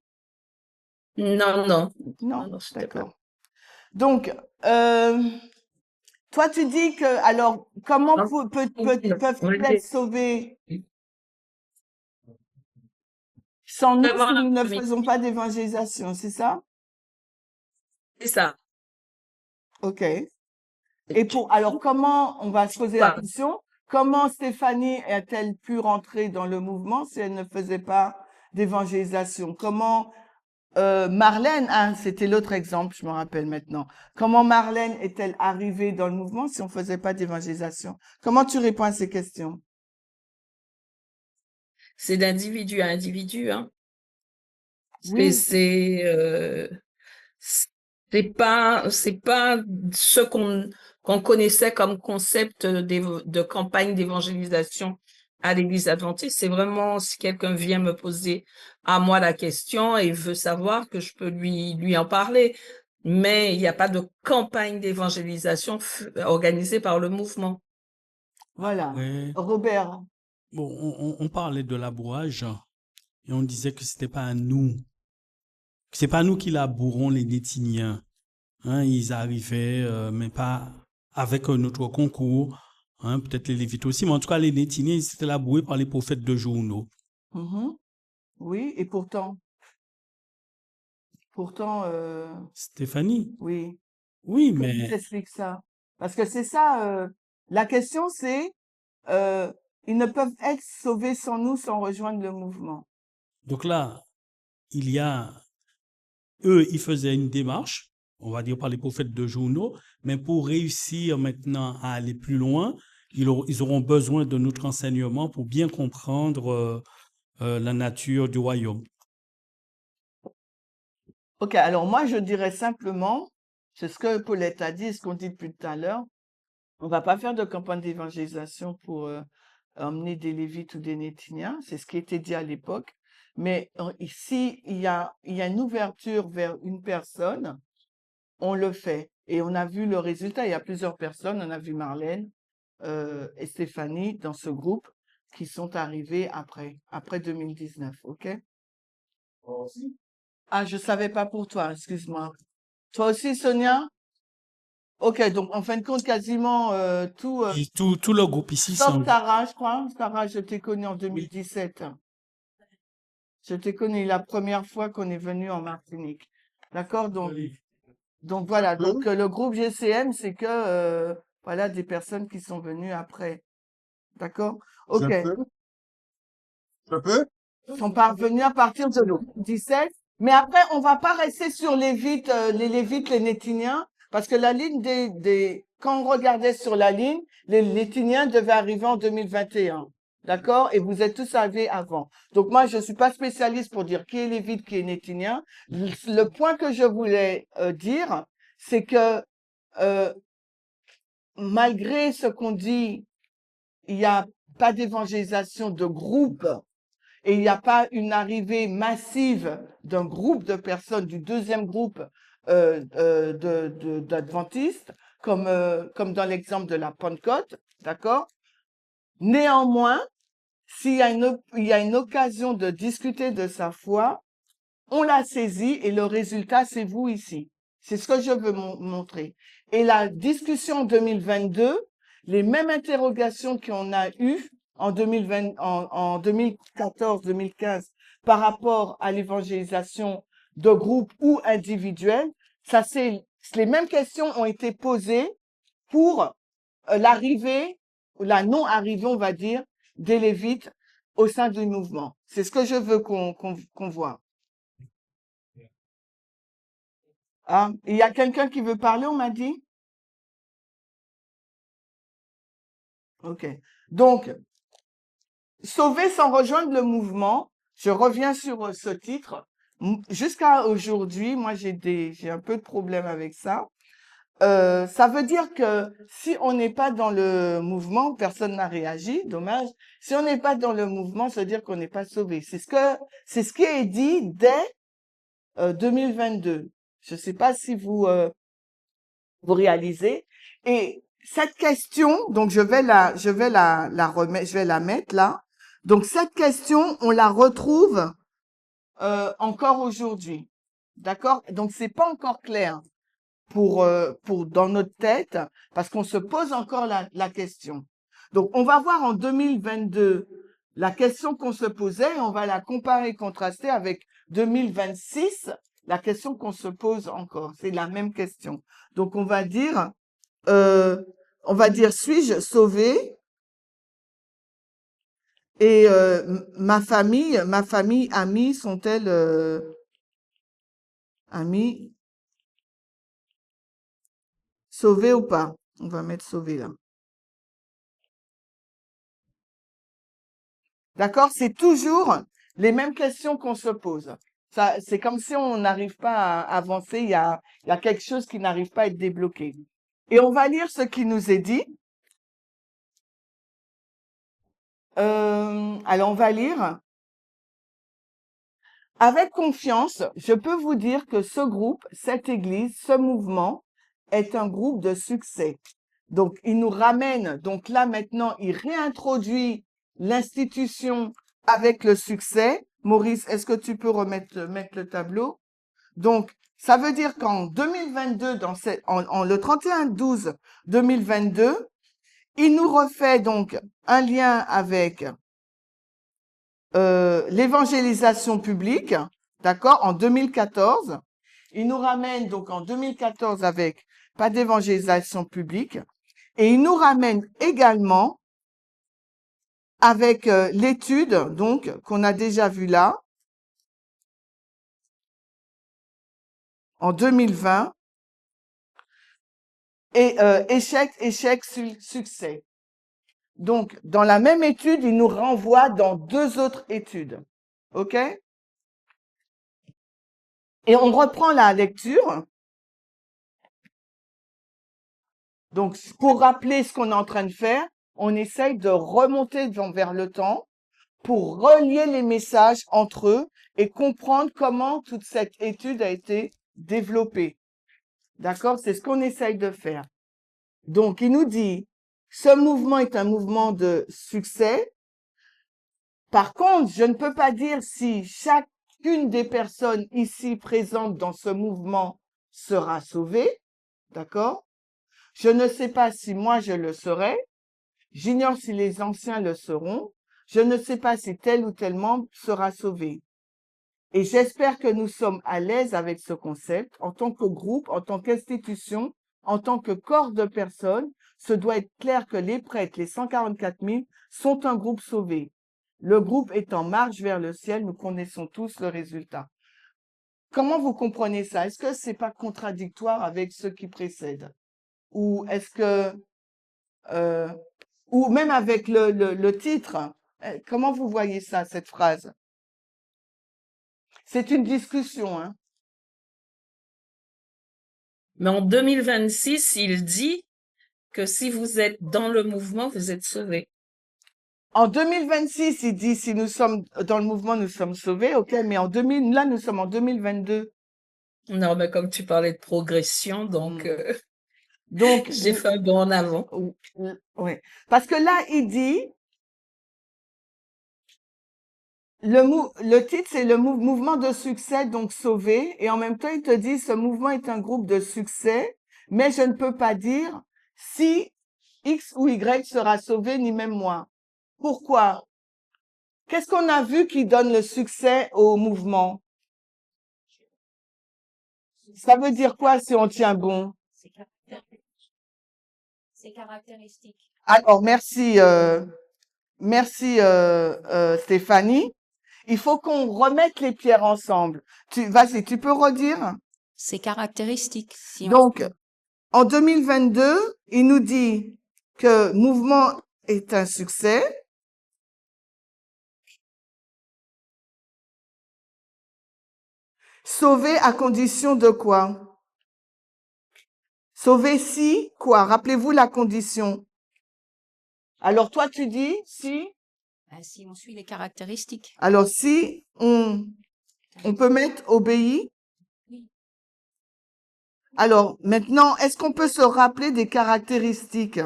non, non,
Non,
non, c'était pas.
d'accord. Donc, toi, tu dis que, alors, comment
Non,
peuvent-ils être sauvés sans nous
vraiment,
si nous ne faisons pas d'évangélisation, c'est ça?
c'est ça.
Ok. Alors, comment, on va se poser la
Pas.
question, comment Stéphanie a-t-elle pu rentrer dans le mouvement si elle ne faisait pas d'évangélisation? Comment Marlène, hein, c'était l'autre exemple, je me rappelle maintenant. Comment Marlène est-elle arrivée dans le mouvement si on faisait pas d'évangélisation? Comment tu réponds à ces questions?
C'est d'individu à individu, hein.
Oui,
C'est pas ce qu'on connaissait comme concept de campagne d'évangélisation à l'Église adventiste. C'est vraiment si quelqu'un vient me poser à moi la question et veut savoir que je peux lui en parler. Mais il n'y a pas de campagne d'évangélisation organisée par le mouvement.
voilà.
Ouais.
Robert,
Bon, on parlait de labourage et on disait que c'était pas à nous. C'est pas nous qui labourons les Nétiniens. Hein, ils arrivaient, mais pas avec notre concours. Hein, peut-être les Lévites aussi, mais en tout cas, les Nétiniens, ils étaient labourés par les prophètes de journaux.
mhm, oui, et pourtant,
Stéphanie,
oui.
oui,
Comment
mais
t'expliques ça? Parce que c'est ça, la question c'est, euh, ils ne peuvent être sauvés sans nous, sans rejoindre le mouvement.
donc là, il y a, eux, ils faisaient une démarche, on va dire par les prophètes de journaux, mais pour réussir maintenant à aller plus loin, ils auront besoin de notre enseignement pour bien comprendre la nature du royaume.
Ok, alors moi je dirais simplement, c'est ce que Paulette a dit, ce qu'on dit depuis tout à l'heure, on va pas faire de campagne d'évangélisation pour emmener des Lévites ou des Nétiniens, c'est ce qui était dit à l'époque, mais ici il y a une ouverture vers une personne, on le fait. Et on a vu le résultat, il y a plusieurs personnes, on a vu Marlène et Stéphanie dans ce groupe qui sont arrivés après 2019, ok? Ah, je savais pas pour toi, excuse-moi. Toi aussi, Sonia? Ok, donc en fin de compte, quasiment tout,
Et tout le groupe ici,
sauf Sarah, je crois. Sarah, je t'ai connue en 2017. Je t'ai connue la première fois qu'on est venu en Martinique. D'accord? Donc voilà, donc le groupe GCM, c'est que voilà des personnes qui sont venues après. D'accord? Ok.
Je peux?
Sont parvenus à partir de 2017. Mais après, on va pas rester sur les Lévites, les Nétiniens, parce que la ligne quand on regardait sur la ligne, les Nétiniens devaient arriver en 2021. D'accord? Et vous êtes tous arrivés avant. Donc moi, je suis pas spécialiste pour dire qui est Lévite, qui est Nétinien. Le point que je voulais dire, c'est que malgré ce qu'on dit, il n'y a pas d'évangélisation de groupe et il n'y a pas une arrivée massive d'un groupe de personnes, du deuxième groupe d'adventistes, comme dans l'exemple de la Pentecôte, d'accord? Néanmoins, s'il y a il y a une occasion de discuter de sa foi, on l'a saisi et le résultat, c'est vous ici. C'est ce que je veux montrer. Et la discussion en 2022, les mêmes interrogations qu'on a eues en 2020, en 2014-2015 par rapport à l'évangélisation de groupe ou individuelle, les mêmes questions ont été posées pour l'arrivée, ou la non-arrivée, on va dire, des Lévites au sein du mouvement. C'est ce que je veux qu'on voit. Ah, il y a quelqu'un qui veut parler, on m'a dit? Ok. Donc, Sauver sans rejoindre le mouvement. Je reviens sur ce titre. Jusqu'à aujourd'hui, moi j'ai un peu de problème avec ça. Ça veut dire que si on n'est pas dans le mouvement, personne n'a réagi, dommage. Si on n'est pas dans le mouvement, ça veut dire qu'on n'est pas sauvé. C'est ce qui est dit dès 2022. Je sais pas si vous réalisez. Et cette question, donc je vais la remettre, je vais la mettre là. Donc cette question, on la retrouve encore aujourd'hui. D'accord? Donc c'est pas encore clair pour dans notre tête parce qu'on se pose encore la question. Donc on va voir en 2022 la question qu'on se posait et on va la comparer, contraster avec 2026, la question qu'on se pose encore. C'est la même question. Donc on va dire suis-je sauvé? Et ma famille, amis sont-elles amis sauvées ou pas? On va mettre sauvé là. D'accord? C'est toujours les mêmes questions qu'on se pose. Ça, c'est comme si on n'arrive pas à avancer, il y a quelque chose qui n'arrive pas à être débloqué. Et on va lire ce qui nous est dit. Alors on va lire. Avec confiance, je peux vous dire que ce groupe, cette église, ce mouvement est un groupe de succès. Donc, il nous ramène, donc là maintenant, il réintroduit l'institution avec le succès. Maurice, est-ce que tu peux mettre le tableau? Donc, ça veut dire qu'en 2022, le 31/12/2022, il nous refait donc un lien avec l'évangélisation publique, d'accord, en 2014. Il nous ramène donc en 2014 avec pas d'évangélisation publique. Et il nous ramène également avec l'étude donc qu'on a déjà vue là en 2020 et échec, succès. Donc dans la même étude, il nous renvoie dans deux autres études. OK? Et on reprend la lecture. Donc, pour rappeler ce qu'on est en train de faire, on essaye de remonter vers le temps pour relier les messages entre eux et comprendre comment toute cette étude a été développée. D'accord? C'est ce qu'on essaye de faire. Donc, il nous dit, ce mouvement est un mouvement de succès. Par contre, je ne peux pas dire si chacune des personnes ici présentes dans ce mouvement sera sauvée. D'accord? Je ne sais pas si moi je le serai. J'ignore si les anciens le seront. Je ne sais pas si tel ou tel membre sera sauvé. Et j'espère que nous sommes à l'aise avec ce concept. En tant que groupe, en tant qu'institution, en tant que corps de personnes, ce doit être clair que les prêtres, les 144 000, sont un groupe sauvé. Le groupe est en marche vers le ciel. Nous connaissons tous le résultat. Comment vous comprenez ça? Est-ce que c'est pas contradictoire avec ce qui précède? Ou est-ce que, ou même avec le titre, comment vous voyez ça, cette phrase? C'est une discussion, hein.
Mais en 2026, il dit que si vous êtes dans le mouvement, vous êtes sauvés.
En 2026, il dit si nous sommes dans le mouvement, nous sommes sauvés, ok, mais là, nous sommes en 2022.
Non, mais comme tu parlais de progression, donc
Donc,
j'ai fait un bond en avant.
Oui, parce que là, il dit, le titre, c'est le mouvement de succès, donc sauvé, et en même temps, il te dit, ce mouvement est un groupe de succès, mais je ne peux pas dire si X ou Y sera sauvé, ni même moi. Pourquoi? Qu'est-ce qu'on a vu qui donne le succès au mouvement? Ça veut dire quoi si on tient bon?
C'est caractéristique.
Alors, merci Stéphanie. Il faut qu'on remette les pierres ensemble. Vas-y, tu peux redire?
C'est caractéristique.
Donc, en 2022, il nous dit que mouvement est un succès. Sauver à condition de quoi? Sauver si quoi? Rappelez-vous la condition. Alors toi, tu dis si.
Ben, si on suit les caractéristiques.
Alors si on peut mettre obéit.
Oui.
Alors maintenant, est-ce qu'on peut se rappeler des caractéristiques?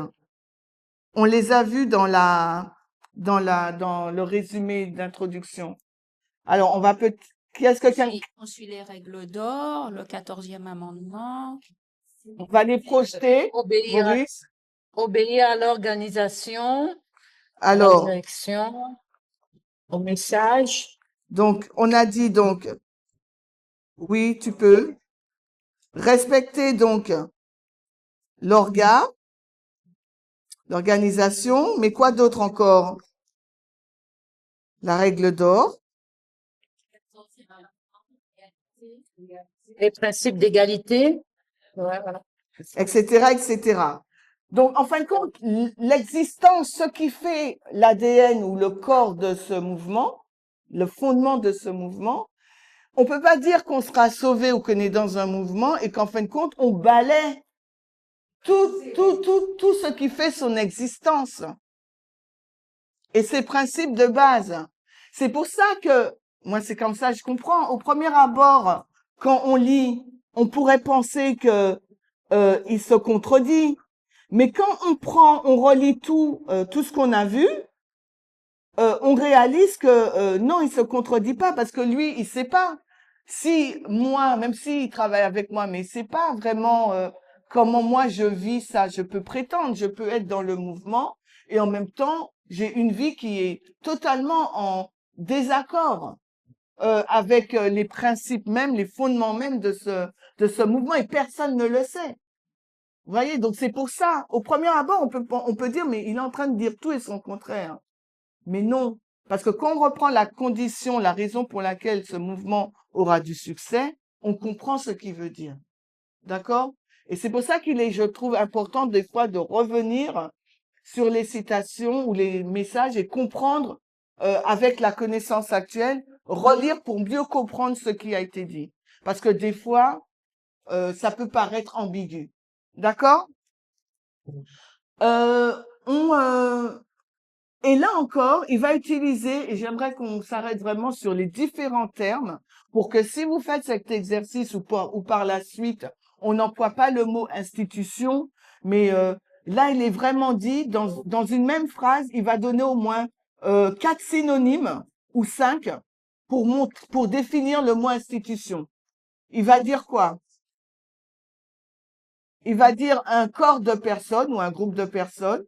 On les a vues dans le résumé d'introduction. Alors on va peut qu'est-ce que
On suit les règles d'or, le 14e amendement.
on va les projeter,
Obéir,
Maurice?
obéir à l'organisation, à la
Alors,
direction, au message.
donc on a dit donc oui, tu peux respecter donc l'organisation, mais quoi d'autre encore? La règle d'or,
Les principes d'égalité. Ouais, voilà.
etc., etc. Donc, en fin de compte, l'existence, ce qui fait l'ADN ou le corps de ce mouvement, le fondement de ce mouvement, on peut pas dire qu'on sera sauvé ou qu'on est dans un mouvement et qu'en fin de compte, on balaie tout ce qui fait son existence et ses principes de base. C'est pour ça que, moi, c'est comme ça, je comprends. Au premier abord, quand on lit, on pourrait penser que il se contredit. Mais quand on relit tout ce qu'on a vu, on réalise que non, il se contredit pas parce que lui, il sait pas. Si moi, même s'il travaille avec moi, mais il sait pas vraiment comment moi je vis ça. Je peux prétendre, je peux être dans le mouvement et en même temps, j'ai une vie qui est totalement en désaccord avec les principes même, les fondements même de ce mouvement et personne ne le sait. Vous voyez, donc c'est pour ça. Au premier abord, on peut dire, mais il est en train de dire tout et son contraire. Mais non, parce que quand on reprend la condition, la raison pour laquelle ce mouvement aura du succès, on comprend ce qu'il veut dire. D'accord? Et c'est pour ça qu'il est, je trouve, important des fois de revenir sur les citations ou les messages et comprendre avec la connaissance actuelle, relire pour mieux comprendre ce qui a été dit. Parce que des fois, ça peut paraître ambigu. D'accord? Et là encore, il va utiliser, et j'aimerais qu'on s'arrête vraiment sur les différents termes, pour que si vous faites cet exercice ou par la suite, on n'emploie pas le mot institution, mais là, il est vraiment dit, dans une même phrase, il va donner au moins 4 synonymes ou 5 pour définir le mot institution. Il va dire quoi? Il va dire un corps de personnes ou un groupe de personnes.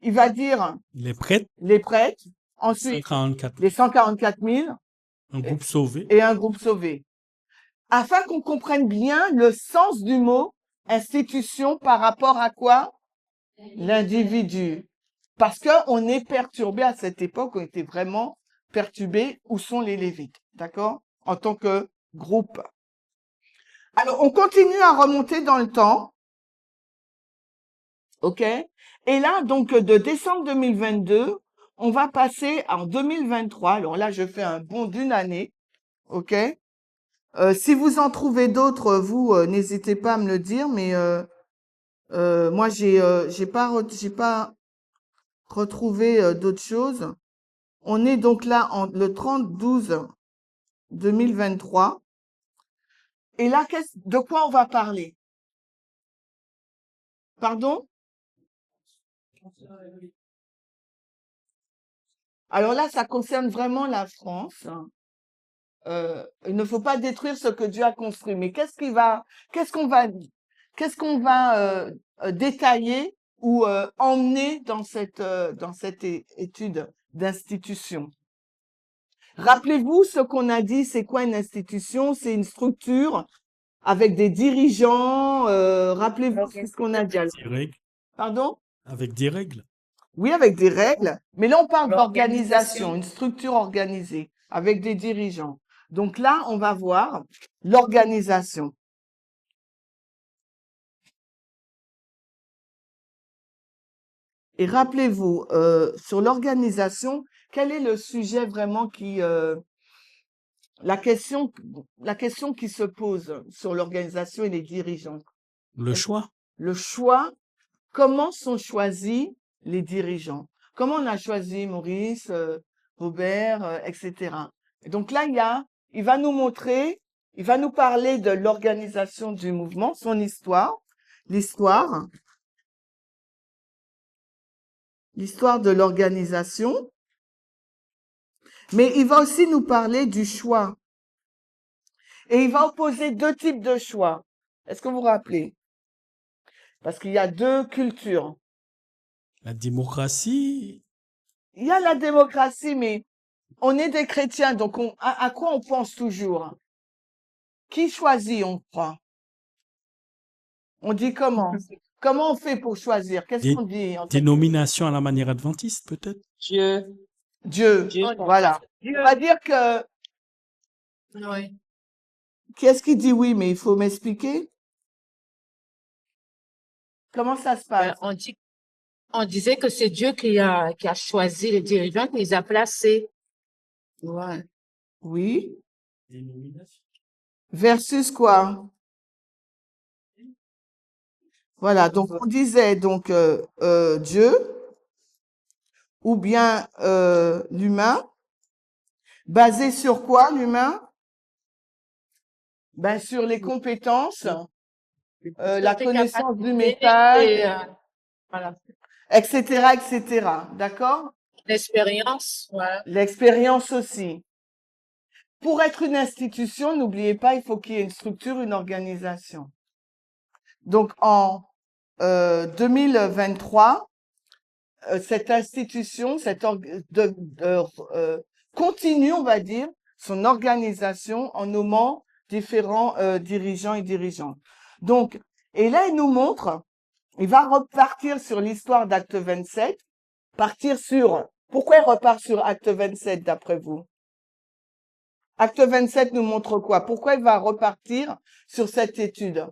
Il va dire
Les prêtres,
les prêtres. Ensuite,
144,
les 144 000
un groupe sauvé.
et un groupe sauvé. Afin qu'on comprenne bien le sens du mot institution par rapport à quoi? L'individu. Parce que on est perturbé à cette époque, on était vraiment perturbé. Où sont les Lévites? D'accord? En tant que groupe. Alors, on continue à remonter dans le temps. OK? Et là, donc, de décembre 2022, on va passer en 2023. Alors là, je fais un bond d'une année. OK? Si vous en trouvez d'autres, vous, n'hésitez pas à me le dire, mais moi, j'ai pas retrouvé d'autres choses. On est donc là le 30/12/2023. Et là, de quoi on va parler? Pardon? Alors là, ça concerne vraiment la France. Il ne faut pas détruire ce que Dieu a construit. Mais qu'est-ce qu'on va détailler ou emmener dans cette étude d'institution? Rappelez-vous ce qu'on a dit. C'est quoi une institution? C'est une structure avec des dirigeants. Rappelez-vous ce qu'on a dit.
Des règles.
Pardon?
Avec des règles.
Oui, avec des règles. Mais là, on parle
L'organisation.
d'organisation, une structure organisée avec des dirigeants. Donc là, on va voir l'organisation. Et rappelez-vous, sur l'organisation, quel est le sujet vraiment la question qui se pose sur l'organisation et les dirigeants.
Le choix.
Le choix, comment sont choisis les dirigeants? Comment on a choisi Maurice, Robert, etc. Et donc là, il va nous montrer, il va nous parler de l'organisation du mouvement, son histoire, l'histoire de l'organisation, mais il va aussi nous parler du choix. Et il va opposer deux types de choix. Est-ce que vous vous rappelez? Parce qu'il y a deux cultures.
La démocratie.
Il y a la démocratie, mais on est des chrétiens, donc à quoi on pense toujours? Qui choisit, on croit? On dit comment? Comment on fait pour choisir? Qu'est-ce
Des
qu'on dit en fait?
dénominations à la manière adventiste, peut-être?
Dieu.
Dieu.
Dieu.
Voilà. On va dire que,
Oui.
qui est-ce qui dit oui, mais il faut m'expliquer? Comment ça se passe?
On disait que c'est Dieu qui a choisi les dirigeants, qui les a placés.
Ouais.
Oui. Versus quoi? Voilà, donc on disait donc Dieu ou bien l'humain. Basé sur quoi l'humain? Ben sur les compétences, la
Tes
connaissance du
capacités
métal,
et, voilà,
etc., etc. D'accord?
l'expérience, voilà.
L'expérience aussi. Pour être une institution, n'oubliez pas, il faut qu'il y ait une structure, une organisation. Donc en 2023, cette institution, continue, on va dire, son organisation en nommant différents dirigeants et dirigeantes. Donc, et là, il nous montre, il va repartir sur l'histoire d'Acte 27, pourquoi il repart sur Acte 27 d'après vous? Acte 27 nous montre quoi? Pourquoi il va repartir sur cette étude?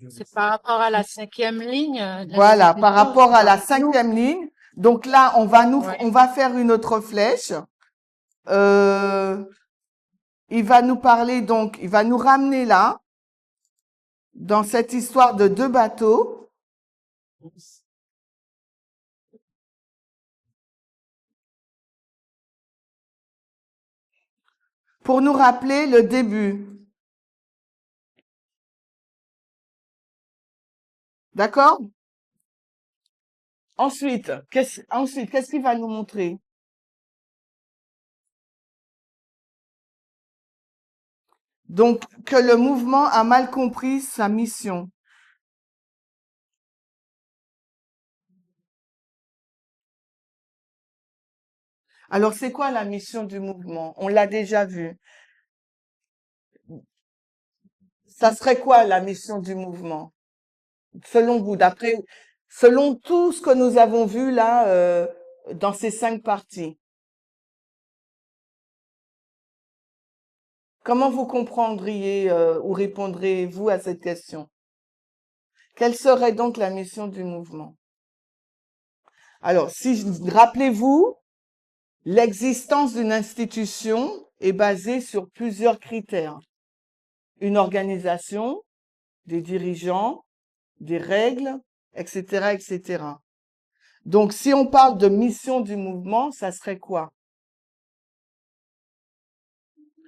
C'est par rapport à la 5e ligne.
Voilà, par
l'institution,
rapport à la
nous.
5e ligne. Donc là, on va faire une autre flèche. Il va nous parler donc, il va nous ramener là, dans cette histoire de deux bateaux. Pour nous rappeler le début. D'accord? Ensuite, qu'est-ce qu'il va nous montrer? Donc, que le mouvement a mal compris sa mission. Alors, c'est quoi la mission du mouvement? On l'a déjà vu. Ça serait quoi la mission du mouvement? Selon vous, selon tout ce que nous avons vu là, dans ces 5 parties. Comment vous comprendriez ou répondrez-vous à cette question? Quelle serait donc la mission du mouvement? Alors, rappelez-vous, l'existence d'une institution est basée sur plusieurs critères. Une organisation, des dirigeants, des règles, etc., etc. Donc, si on parle de mission du mouvement, ça serait quoi?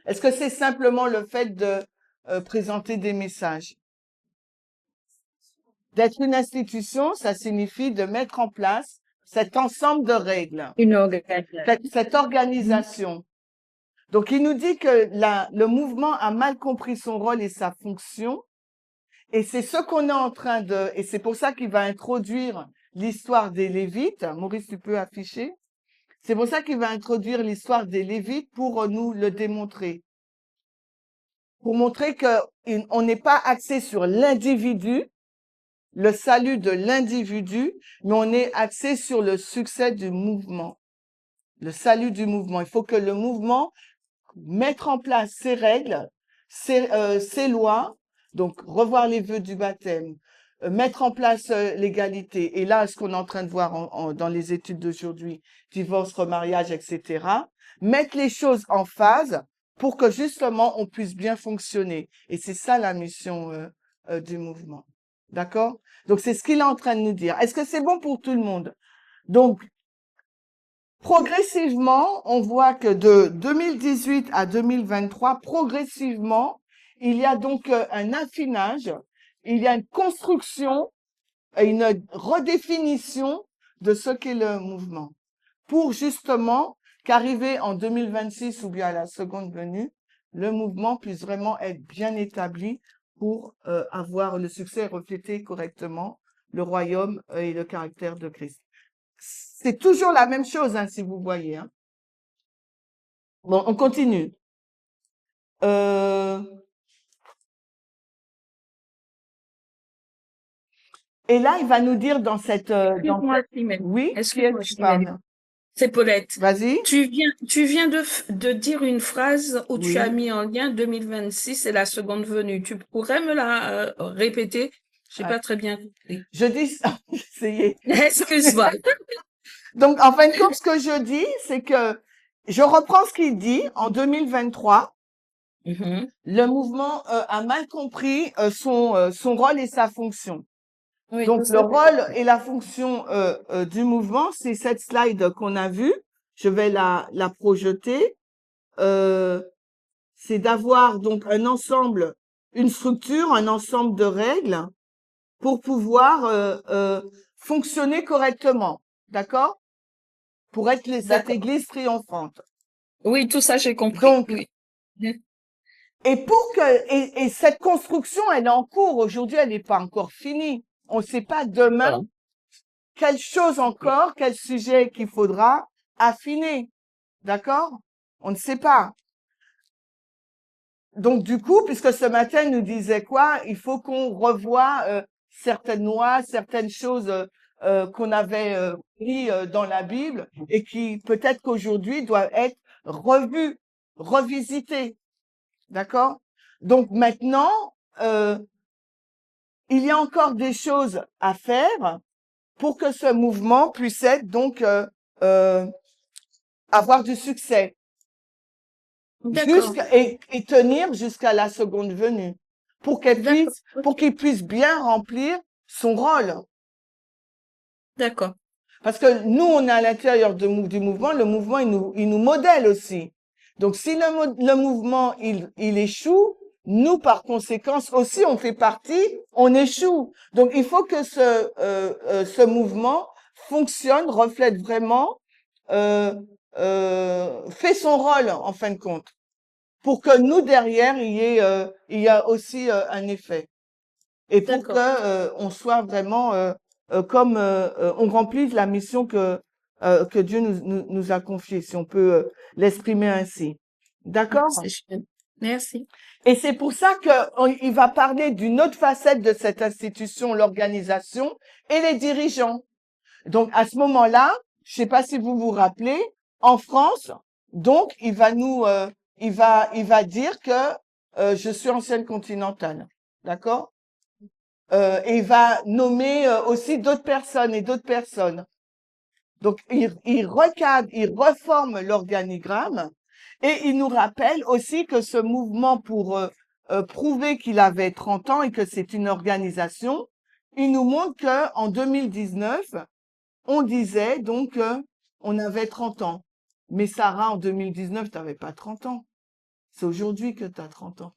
Est-ce que c'est simplement le fait de présenter des messages? D'être une institution, ça signifie de mettre en place cet ensemble de règles,
Une organisation.
cette organisation. Donc, il nous dit que le mouvement a mal compris son rôle et sa fonction. Et c'est ce qu'on est en train et c'est pour ça qu'il va introduire l'histoire des Lévites. Maurice, tu peux afficher? C'est pour ça qu'il va introduire l'histoire des Lévites pour nous le démontrer. Pour montrer on n'est pas axé sur l'individu, le salut de l'individu, mais on est axé sur le succès du mouvement, le salut du mouvement. Il faut que le mouvement mette en place ses règles, ses lois, donc revoir les vœux du baptême, mettre en place l'égalité. Et là, ce qu'on est en train de voir dans les études d'aujourd'hui, divorce, remariage, etc., mettre les choses en phase pour que justement on puisse bien fonctionner. Et c'est ça la mission du mouvement. D'accord? Donc c'est ce qu'il est en train de nous dire. Est-ce que c'est bon pour tout le monde? Donc progressivement, on voit que de 2018 à 2023, progressivement, il y a donc un affinage, il y a une construction et une redéfinition de ce qu'est le mouvement, pour justement qu'arrivé en 2026 ou bien à la seconde venue, le mouvement puisse vraiment être bien établi pour avoir le succès et refléter correctement le royaume et le caractère de Christ. C'est toujours la même chose, hein, si vous voyez. Hein. Bon, on continue. Et là, il va nous dire dans cette...
Excuse-moi, Chimène.
Oui, qui
Excuse-moi,
est-ce qui
Chimène.
parle?
C'est Paulette.
Vas-y.
Tu viens de dire une phrase où tu as
Oui.
mis en lien 2026 et la seconde venue. Tu pourrais me la répéter? J'ai pas très bien compris.
Je dis ça, essayez.
Excuse-moi.
Donc, en fin de compte, ce que je dis, c'est que je reprends ce qu'il dit en 2023.
Mhm.
Le mouvement a mal compris son rôle et sa fonction.
Oui,
Donc,
tout
le
ça,
rôle et la fonction du mouvement, c'est cette slide qu'on a vue. Je vais la projeter. C'est d'avoir donc un ensemble, une structure, un ensemble de règles pour pouvoir fonctionner correctement. D'accord? Pour être cette
D'accord.
église triomphante.
Oui, tout ça, j'ai compris.
Donc,
Oui.
et pour que, et cette construction, elle est en cours. Aujourd'hui, elle n'est pas encore finie. On ne sait pas demain
Voilà.
quelle chose encore, quel sujet qu'il faudra affiner. D'accord? On ne sait pas. Donc, du coup, puisque ce matin nous disait quoi? Il faut qu'on revoie certaines lois, certaines choses qu'on avait pris dans la Bible et qui peut-être qu'aujourd'hui doivent être revues, revisitées. D'accord? Donc maintenant, il y a encore des choses à faire pour que ce mouvement puisse être donc avoir du succès.
D'accord.
Et tenir jusqu'à la seconde venue pour
D'accord.
pour qu'il puisse bien remplir son rôle.
D'accord.
Parce que nous, on est à l'intérieur du mouvement, le mouvement, il nous modèle aussi. Donc, si le mouvement, il échoue, nous, par conséquence, aussi, on fait partie, on échoue. Donc, il faut que ce mouvement fonctionne, reflète vraiment, fait son rôle, en fin de compte, pour que nous, derrière, il y a aussi un effet. Et pour
D'accord.
que on soit vraiment comme on remplisse la mission que Dieu nous a confiée, si on peut l'exprimer ainsi. D'accord?
C'est chouette. Merci.
Et c'est pour ça il va parler d'une autre facette de cette institution, l'organisation et les dirigeants. Donc à ce moment-là, je sais pas si vous vous rappelez, en France, donc il va il va dire que je suis ancienne continentale. D'accord? Et il va nommer aussi d'autres personnes et d'autres personnes. Donc, il recadre, il reforme l'organigramme et il nous rappelle aussi que ce mouvement, pour prouver qu'il avait 30 ans et que c'est une organisation, il nous montre que en 2019, on disait donc on avait 30 ans. Mais Sarah, en 2019, tu n'avais pas 30 ans. C'est aujourd'hui que tu as 30 ans.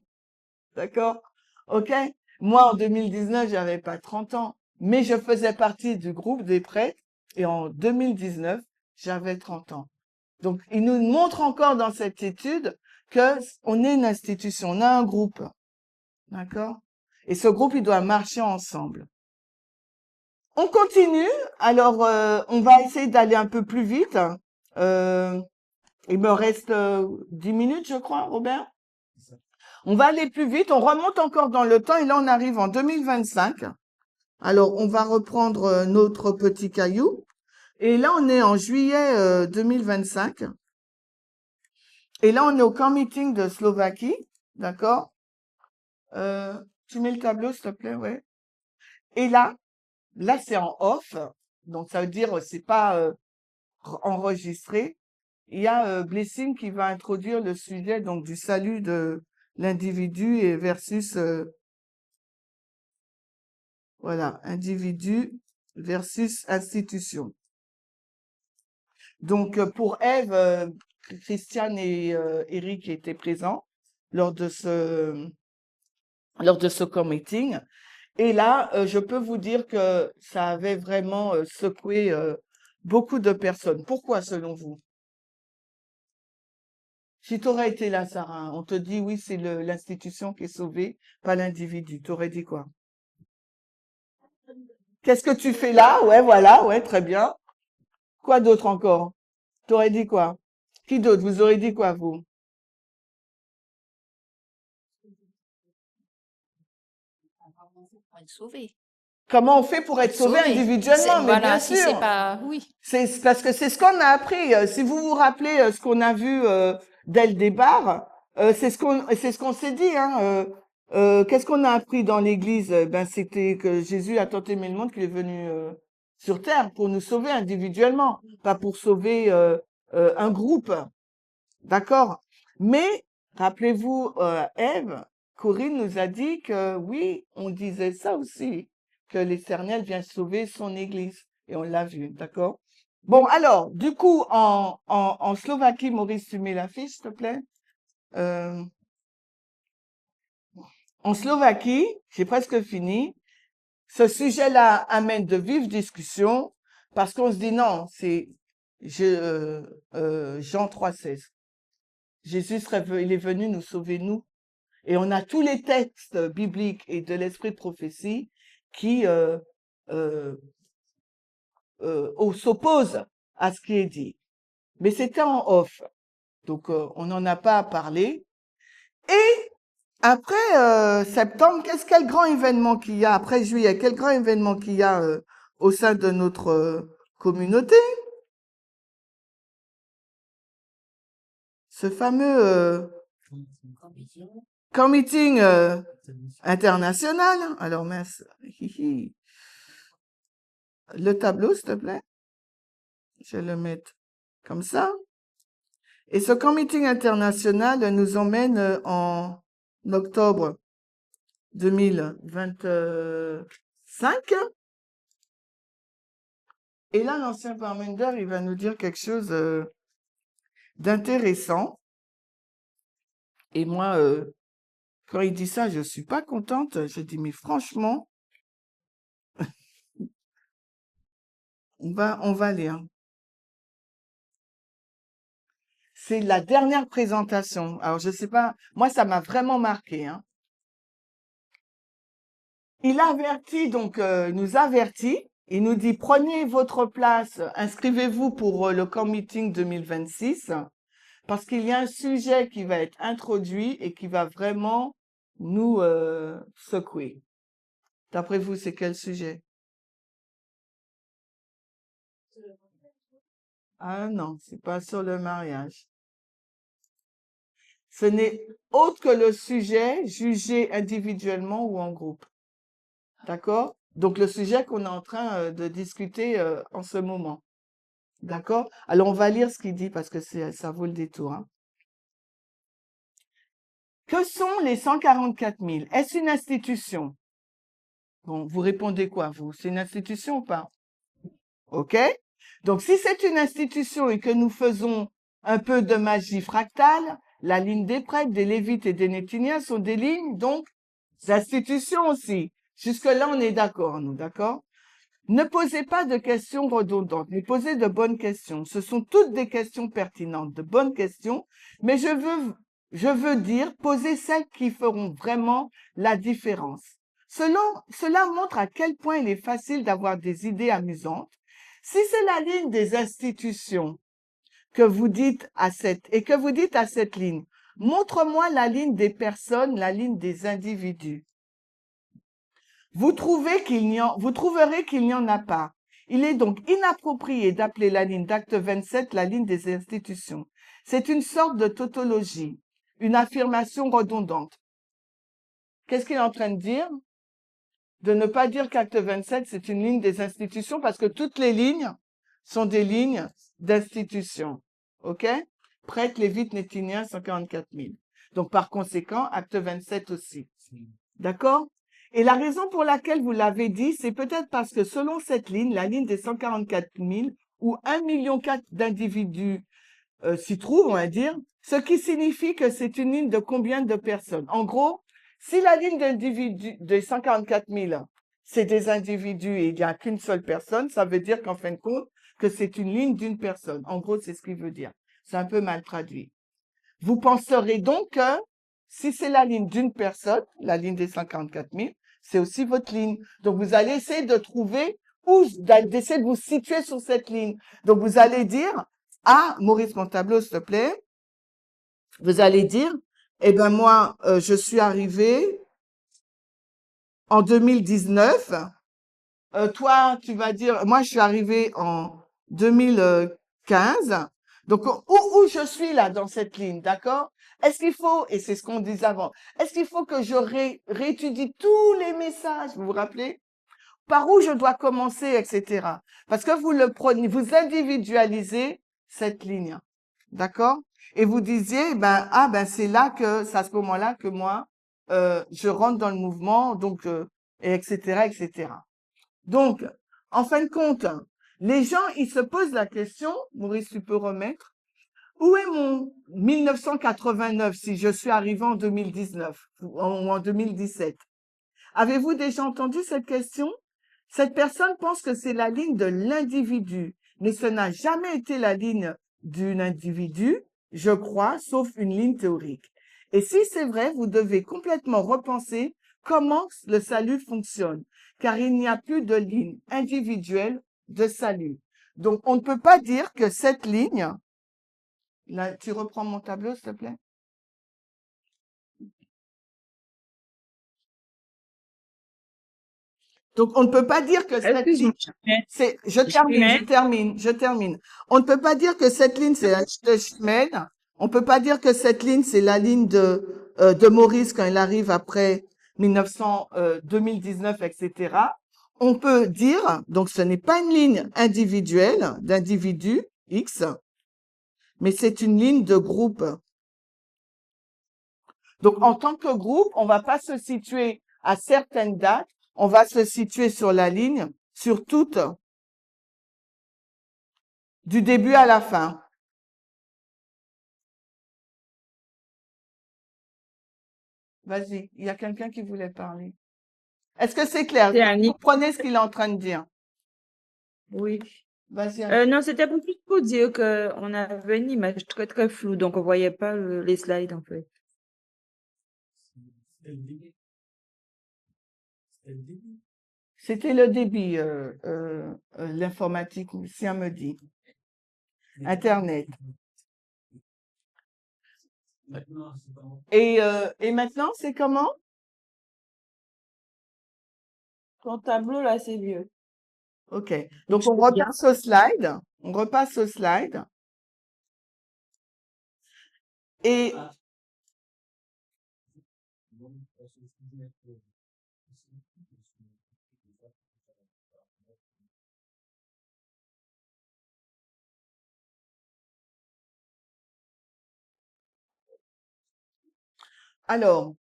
D'accord? OK? Moi, en 2019, j'avais pas 30 ans, mais je faisais partie du groupe des prêtres et en 2019, j'avais 30 ans. Donc, il nous montre encore dans cette étude que on est une institution, on a un groupe. D'accord? Et ce groupe, il doit marcher ensemble. On continue. Alors, on va essayer d'aller un peu plus vite. Il me reste 10 minutes, je crois, Robert. On va aller plus vite, on remonte encore dans le temps et là on arrive en 2025. Alors on va reprendre notre petit caillou et là on est en juillet 2025. Et là on est au camp meeting de Slovaquie, d'accord? Tu mets le tableau s'il te plaît, ouais. Et là c'est en off, donc ça veut dire c'est pas enregistré. il y a Blessing qui va introduire le sujet donc du salut de l'individu et versus voilà, individu versus institution. Donc pour Ève, Christiane et Eric étaient présents lors de ce meeting. Et là, je peux vous dire que ça avait vraiment secoué beaucoup de personnes. Pourquoi, selon vous? Si tu aurais été là, Sarah, on te dit oui, c'est l'institution qui est sauvée, pas l'individu. Tu aurais dit quoi? Qu'est-ce que tu fais là? Ouais, voilà, ouais, très bien. Quoi d'autre encore? Tu aurais dit quoi? Qui d'autre? Vous aurez dit quoi, vous?
Pour être sauvé.
Comment on fait pour être sauvé individuellement? Mais
Voilà,
bien
si c'est
sûr.
pas, oui.
C'est parce que c'est ce qu'on a appris. Si vous vous rappelez ce qu'on a vu dès le départ, c'est ce qu'on s'est dit. Hein, qu'est-ce qu'on a appris dans l'Église? Ben c'était que Jésus a tant aimé le monde qu'il est venu sur terre pour nous sauver individuellement, pas pour sauver un groupe. D'accord? Mais rappelez-vous, Ève, Corinne nous a dit que oui, on disait ça aussi, que l'Éternel vient sauver son Église. Et on l'a vu, d'accord? Bon, alors, du coup, en Slovaquie, Maurice, tu mets la fiche, s'il te plaît? En Slovaquie, j'ai presque fini. Ce sujet-là amène de vives discussions parce qu'on se dit non, c'est Jean 3,16. Jésus il est venu nous sauver, nous. Et on a tous les textes bibliques et de l'esprit de prophétie qui s'opposent à ce qui est dit. Mais c'était en off. Donc, on n'en a pas parlé. Et après septembre, quel grand événement qu'il y a, après juillet, quel grand événement qu'il y a au sein de notre communauté? Ce fameux meeting international. Alors, mince. Le tableau, s'il te plaît. Je vais le mettre comme ça. Et ce meeting international nous emmène en octobre 2025. Et là, l'ancien Parmender, il va nous dire quelque chose d'intéressant. Et moi, quand il dit ça, je suis pas contente. Je dis, mais franchement, on va lire. C'est la dernière présentation. Alors, je sais pas, moi, ça m'a vraiment marqué. Hein. Il avertit, donc, nous avertit. Il nous dit, prenez votre place, inscrivez-vous pour le camp meeting 2026, parce qu'il y a un sujet qui va être introduit et qui va vraiment nous secouer. D'après vous, c'est quel sujet? Ah non, c'est pas sur le mariage. Ce n'est autre que le sujet jugé individuellement ou en groupe. D'accord? Donc, le sujet qu'on est en train de discuter en ce moment. D'accord? Alors, on va lire ce qu'il dit parce que ça vaut le détour. Hein. Que sont les 144 000? Est-ce une institution? Bon, vous répondez quoi, vous? C'est une institution ou pas? OK? Donc, si c'est une institution et que nous faisons un peu de magie fractale, la ligne des prêtres, des lévites et des néthiniens sont des lignes, donc, d'institutions aussi. Jusque-là, on est d'accord, nous, d'accord? Ne posez pas de questions redondantes, mais posez de bonnes questions. Ce sont toutes des questions pertinentes, de bonnes questions, mais je veux dire, posez celles qui feront vraiment la différence. Cela montre à quel point il est facile d'avoir des idées amusantes. Si c'est la ligne des institutions que vous dites à cette ligne, montre-moi la ligne des personnes, la ligne des individus. Vous trouverez qu'il n'y en a pas. Il est donc inapproprié d'appeler la ligne d'acte 27 la ligne des institutions. C'est une sorte de tautologie, une affirmation redondante. Qu'est-ce qu'il est en train de dire? De ne pas dire qu'acte 27, c'est une ligne des institutions parce que toutes les lignes sont des lignes d'institutions. OK? Prêtres, Lévites, Néthiniens, 144 000. Donc, par conséquent, acte 27 aussi. D'accord? Et la raison pour laquelle vous l'avez dit, c'est peut-être parce que selon cette ligne, la ligne des 144 000, où 1,4 million d'individus s'y trouvent, on va dire, ce qui signifie que c'est une ligne de combien de personnes? En gros, si la ligne d'individus des 144 000, c'est des individus et il n'y a qu'une seule personne, ça veut dire qu'en fin de compte, que c'est une ligne d'une personne. En gros, c'est ce qu'il veut dire. C'est un peu mal traduit. Vous penserez donc que si c'est la ligne d'une personne, la ligne des 144 000, c'est aussi votre ligne. Donc, vous allez essayer de trouver d'essayer de vous situer sur cette ligne. Donc, vous allez dire, ah, Maurice, mon tableau, s'il te plaît. Vous allez dire, eh ben, moi, je suis arrivé en 2019. Toi, tu vas dire, moi, je suis arrivé en 2015. Donc, où je suis là dans cette ligne, d'accord? Est-ce qu'il faut, et c'est ce qu'on disait avant, est-ce qu'il faut que je réétudie tous les messages, vous vous rappelez? Par où je dois commencer, etc. Parce que vous le prenez, vous individualisez cette ligne, d'accord? Et vous disiez, ben, ah, ben, c'est là que, c'est à ce moment-là que moi, je rentre dans le mouvement, donc, et etc., etc. Donc, en fin de compte, les gens, ils se posent la question, Maurice, tu peux remettre, où est mon 1989 si je suis arrivé en 2019 ou en 2017? Avez-vous déjà entendu cette question? Cette personne pense que c'est la ligne de l'individu, mais ce n'a jamais été la ligne d'un individu, je crois, sauf une ligne théorique. Et si c'est vrai, vous devez complètement repenser comment le salut fonctionne, car il n'y a plus de ligne individuelle de salut. Donc, on ne peut pas dire que cette ligne, là, tu reprends mon tableau, s'il te plaît? Donc, on ne peut pas dire que cette ligne, je termine. On ne peut pas dire que cette ligne, c'est la ligne de Schmel. On peut pas dire que cette ligne, c'est la ligne de Maurice quand il arrive après 2019, etc. On peut dire, donc ce n'est pas une ligne individuelle d'individu X, mais c'est une ligne de groupe. Donc, en tant que groupe, on va pas se situer à certaines dates, on va se situer sur la ligne, sur toute, du début à la fin. Vas-y, il y a quelqu'un qui voulait parler. Est-ce que c'est clair? Vous comprenez ce qu'il est en train de dire?
Oui.
Vas-y. Annie.
Non, c'était plus pour dire qu'on avait une image très très floue, donc on voyait pas les slides en fait.
C'était le débit, l'informatique, si on me dit. Internet. Et maintenant, c'est comment?
Ton tableau là, c'est vieux.
OK. Donc, on repasse au slide. On repasse au slide. Et alors,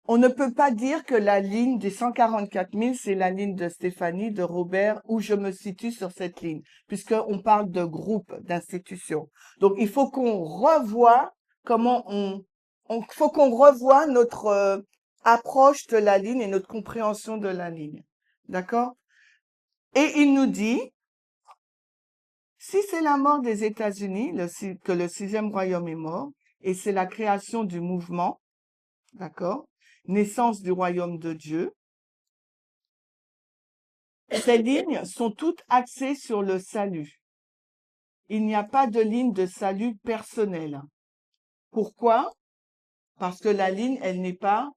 on ne peut pas dire que la ligne des 144 000, c'est la ligne de Stéphanie, de Robert, où je me situe sur cette ligne, puisqu'on parle de groupe, d'institution. Donc, il faut qu'on revoie comment faut qu'on revoie notre approche de la ligne et notre compréhension de la ligne. D'accord? Et il nous dit, si c'est la mort des États-Unis, que le 6e royaume est mort, et c'est la création du mouvement, d'accord? Naissance du royaume de Dieu. Ces lignes sont toutes axées sur le salut. Il n'y a pas de ligne de salut personnelle. Pourquoi? Parce que la ligne, elle n'est pas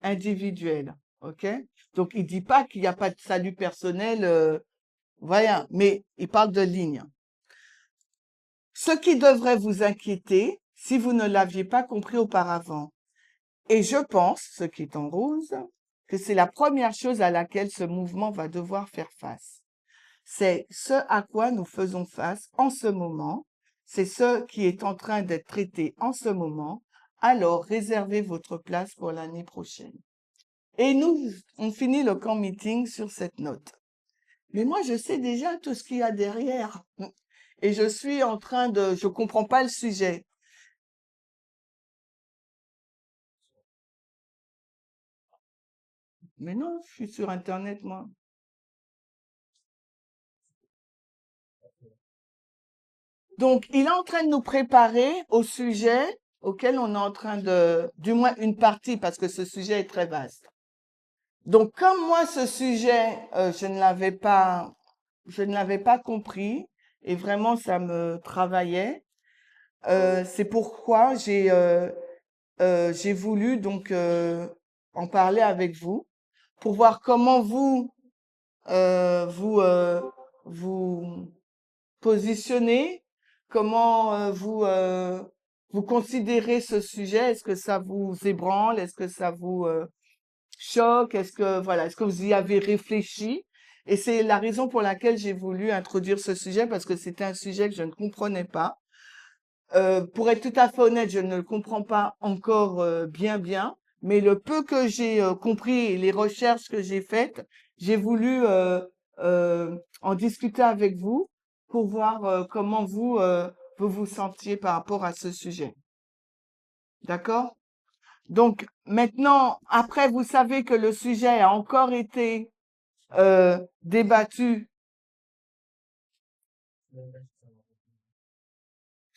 individuelle. OK? Donc, il dit pas qu'il n'y a pas de salut personnel, voilà, mais il parle de ligne. Ce qui devrait vous inquiéter, si vous ne l'aviez pas compris auparavant, et je pense, ce qui est en rose, que c'est la première chose à laquelle ce mouvement va devoir faire face. C'est ce à quoi nous faisons face en ce moment, c'est ce qui est en train d'être traité en ce moment, alors réservez votre place pour l'année prochaine. Et nous, on finit le camp meeting sur cette note. Mais moi, je sais déjà tout ce qu'il y a derrière. Et je suis en train de... Je comprends pas le sujet. Mais non, je suis sur Internet, moi. Donc, il est en train de nous préparer au sujet auquel on est en train de... Du moins une partie, parce que ce sujet est très vaste. Donc, comme moi, ce sujet, je ne l'avais pas compris, et vraiment, ça me travaillait. C'est pourquoi j'ai voulu donc en parler avec vous pour voir comment vous vous positionnez, comment vous considérez ce sujet. Est-ce que ça vous ébranle? Est-ce que ça vous choque? Est-ce que vous y avez réfléchi? Et c'est la raison pour laquelle j'ai voulu introduire ce sujet, parce que c'était un sujet que je ne comprenais pas. Pour être tout à fait honnête, je ne le comprends pas encore bien, mais le peu que j'ai compris et les recherches que j'ai faites, j'ai voulu en discuter avec vous pour voir comment vous vous sentiez par rapport à ce sujet. D'accord? Donc maintenant, après, vous savez que le sujet a encore été débattu.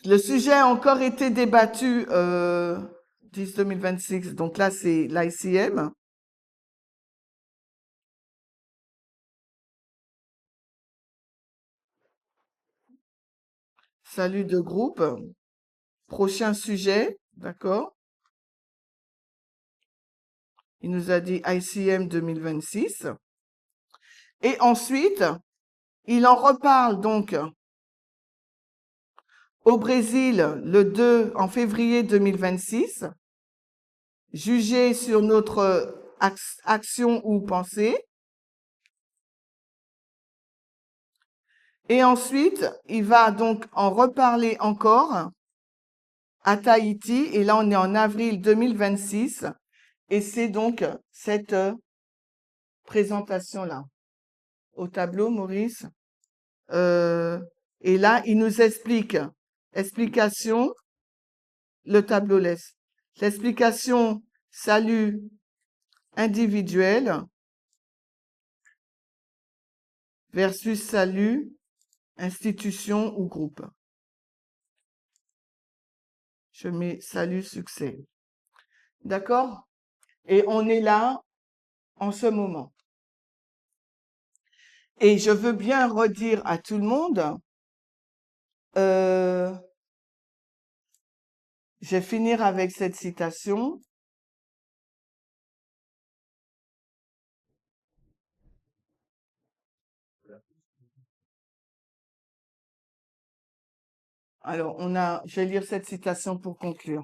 Le sujet a encore été débattu 10-2026, donc là c'est l'ICM. Salut de groupe. Prochain sujet, d'accord? Il nous a dit ICM 2026. Et ensuite, il en reparle donc au Brésil en février 2026. Juger sur notre action ou pensée. Et ensuite, il va donc en reparler encore à Tahiti. Et là, on est en avril 2026. Et c'est donc cette présentation-là. Au tableau, Maurice. Et là, il nous explique. Explication. Le tableau laisse. L'explication salut individuel versus salut institution ou groupe. Je mets salut succès. D'accord? Et on est là en ce moment. Et je veux bien redire à tout le monde, je vais finir avec cette citation. Alors, je vais lire cette citation pour conclure.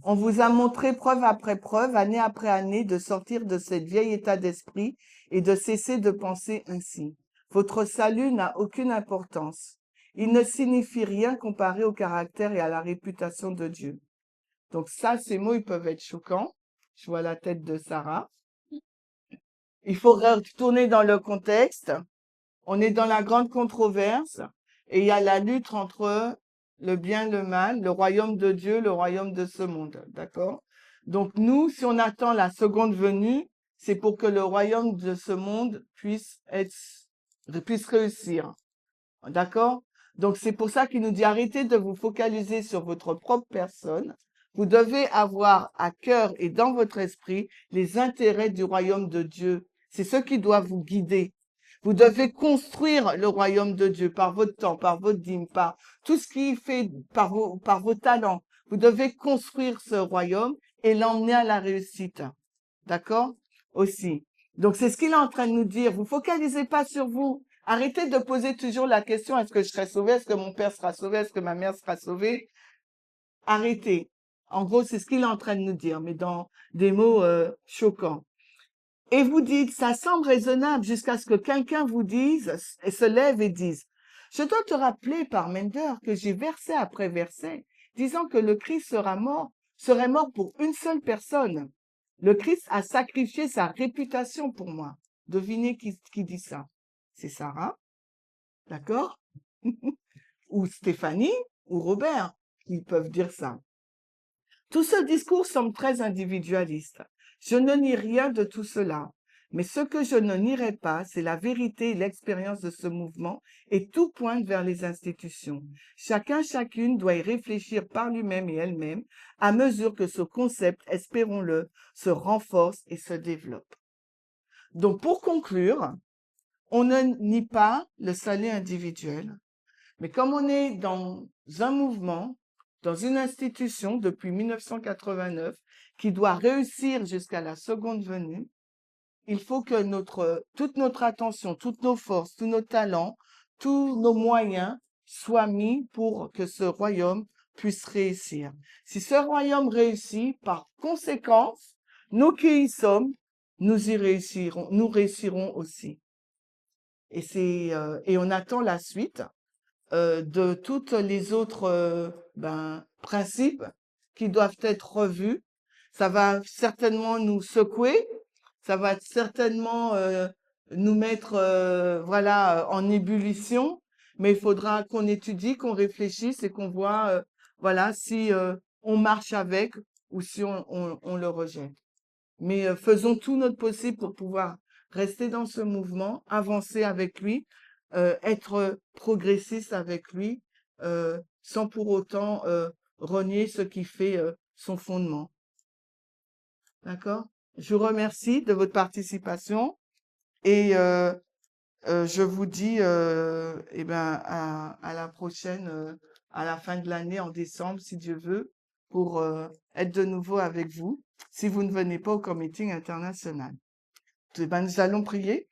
On vous a montré preuve après preuve, année après année, de sortir de ce vieil état d'esprit et de cesser de penser ainsi. Votre salut n'a aucune importance. Il ne signifie rien comparé au caractère et à la réputation de Dieu. Donc ça, ces mots, ils peuvent être choquants. Je vois la tête de Sarah. Il faut retourner dans le contexte. On est dans la grande controverse et il y a la lutte entre le bien et le mal, le royaume de Dieu, le royaume de ce monde. D'accord? Donc nous, si on attend la seconde venue, c'est pour que le royaume de ce monde puisse réussir. D'accord? Donc c'est pour ça qu'il nous dit arrêtez de vous focaliser sur votre propre personne. Vous devez avoir à cœur et dans votre esprit les intérêts du royaume de Dieu. C'est ce qui doit vous guider. Vous devez construire le royaume de Dieu par votre temps, par votre dîme, par tout ce qui est fait, par vos talents. Vous devez construire ce royaume et l'emmener à la réussite. D'accord? Aussi. Donc c'est ce qu'il est en train de nous dire. Vous focalisez pas sur vous. Arrêtez de poser toujours la question, est-ce que je serai sauvé? Est-ce que mon père sera sauvé? Est-ce que ma mère sera sauvée? Arrêtez. En gros, c'est ce qu'il est en train de nous dire, mais dans des mots choquants. Et vous dites, ça semble raisonnable jusqu'à ce que quelqu'un vous dise, et se lève et dise, je dois te rappeler par Mender que j'ai verset après verset, disant que le Christ serait mort pour une seule personne. Le Christ a sacrifié sa réputation pour moi. Devinez qui dit ça? C'est Sarah, d'accord? Ou Stéphanie, ou Robert, qui peuvent dire ça. Tout ce discours semble très individualiste. Je ne nie rien de tout cela. Mais ce que je ne nierai pas, c'est la vérité et l'expérience de ce mouvement, et tout pointe vers les institutions. Chacune doit y réfléchir par lui-même et elle-même, à mesure que ce concept, espérons-le, se renforce et se développe. Donc, pour conclure, on ne nie pas le salut individuel, mais comme on est dans un mouvement, dans une institution depuis 1989, qui doit réussir jusqu'à la seconde venue, il faut que toute notre attention, toutes nos forces, tous nos talents, tous nos moyens soient mis pour que ce royaume puisse réussir. Si ce royaume réussit, par conséquence, nous qui y sommes, nous réussirons aussi. Et on attend la suite de toutes les autres principes qui doivent être revus. Ça va certainement nous secouer, ça va certainement nous mettre en ébullition, mais il faudra qu'on étudie, qu'on réfléchisse et qu'on voit si on marche avec ou si on le rejette. Mais faisons tout notre possible pour pouvoir rester dans ce mouvement, avancer avec lui, être progressiste avec lui, sans pour autant renier ce qui fait son fondement. D'accord? Je vous remercie de votre participation et je vous dis à la prochaine, à la fin de l'année, en décembre, si Dieu veut, pour être de nouveau avec vous, si vous ne venez pas au comité international. Nous allons prier.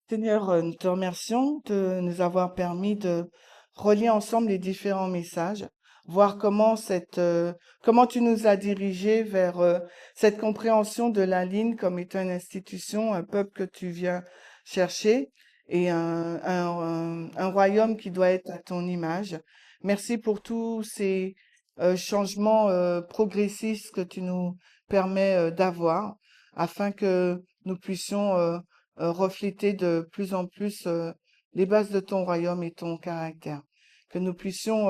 Seigneur, nous te remercions de nous avoir permis de relier ensemble les différents messages, voir comment tu nous as dirigés vers cette compréhension de la ligne comme étant une institution, un peuple que tu viens chercher et un royaume qui doit être à ton image. Merci pour tous ces changements progressistes que tu nous permets d'avoir afin que nous puissions refléter de plus en plus les bases de ton royaume et ton caractère. Que nous puissions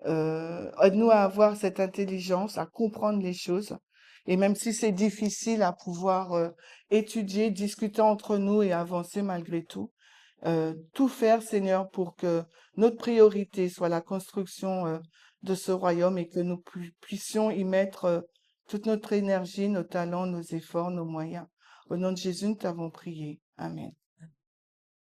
aide-nous à avoir cette intelligence, à comprendre les choses. Et même si c'est difficile à pouvoir étudier, discuter entre nous et avancer malgré tout, tout faire, Seigneur, pour que notre priorité soit la construction de ce royaume et que nous puissions y mettre toute notre énergie, nos talents, nos efforts, nos moyens. Au nom de Jésus, nous t'avons prié. Amen.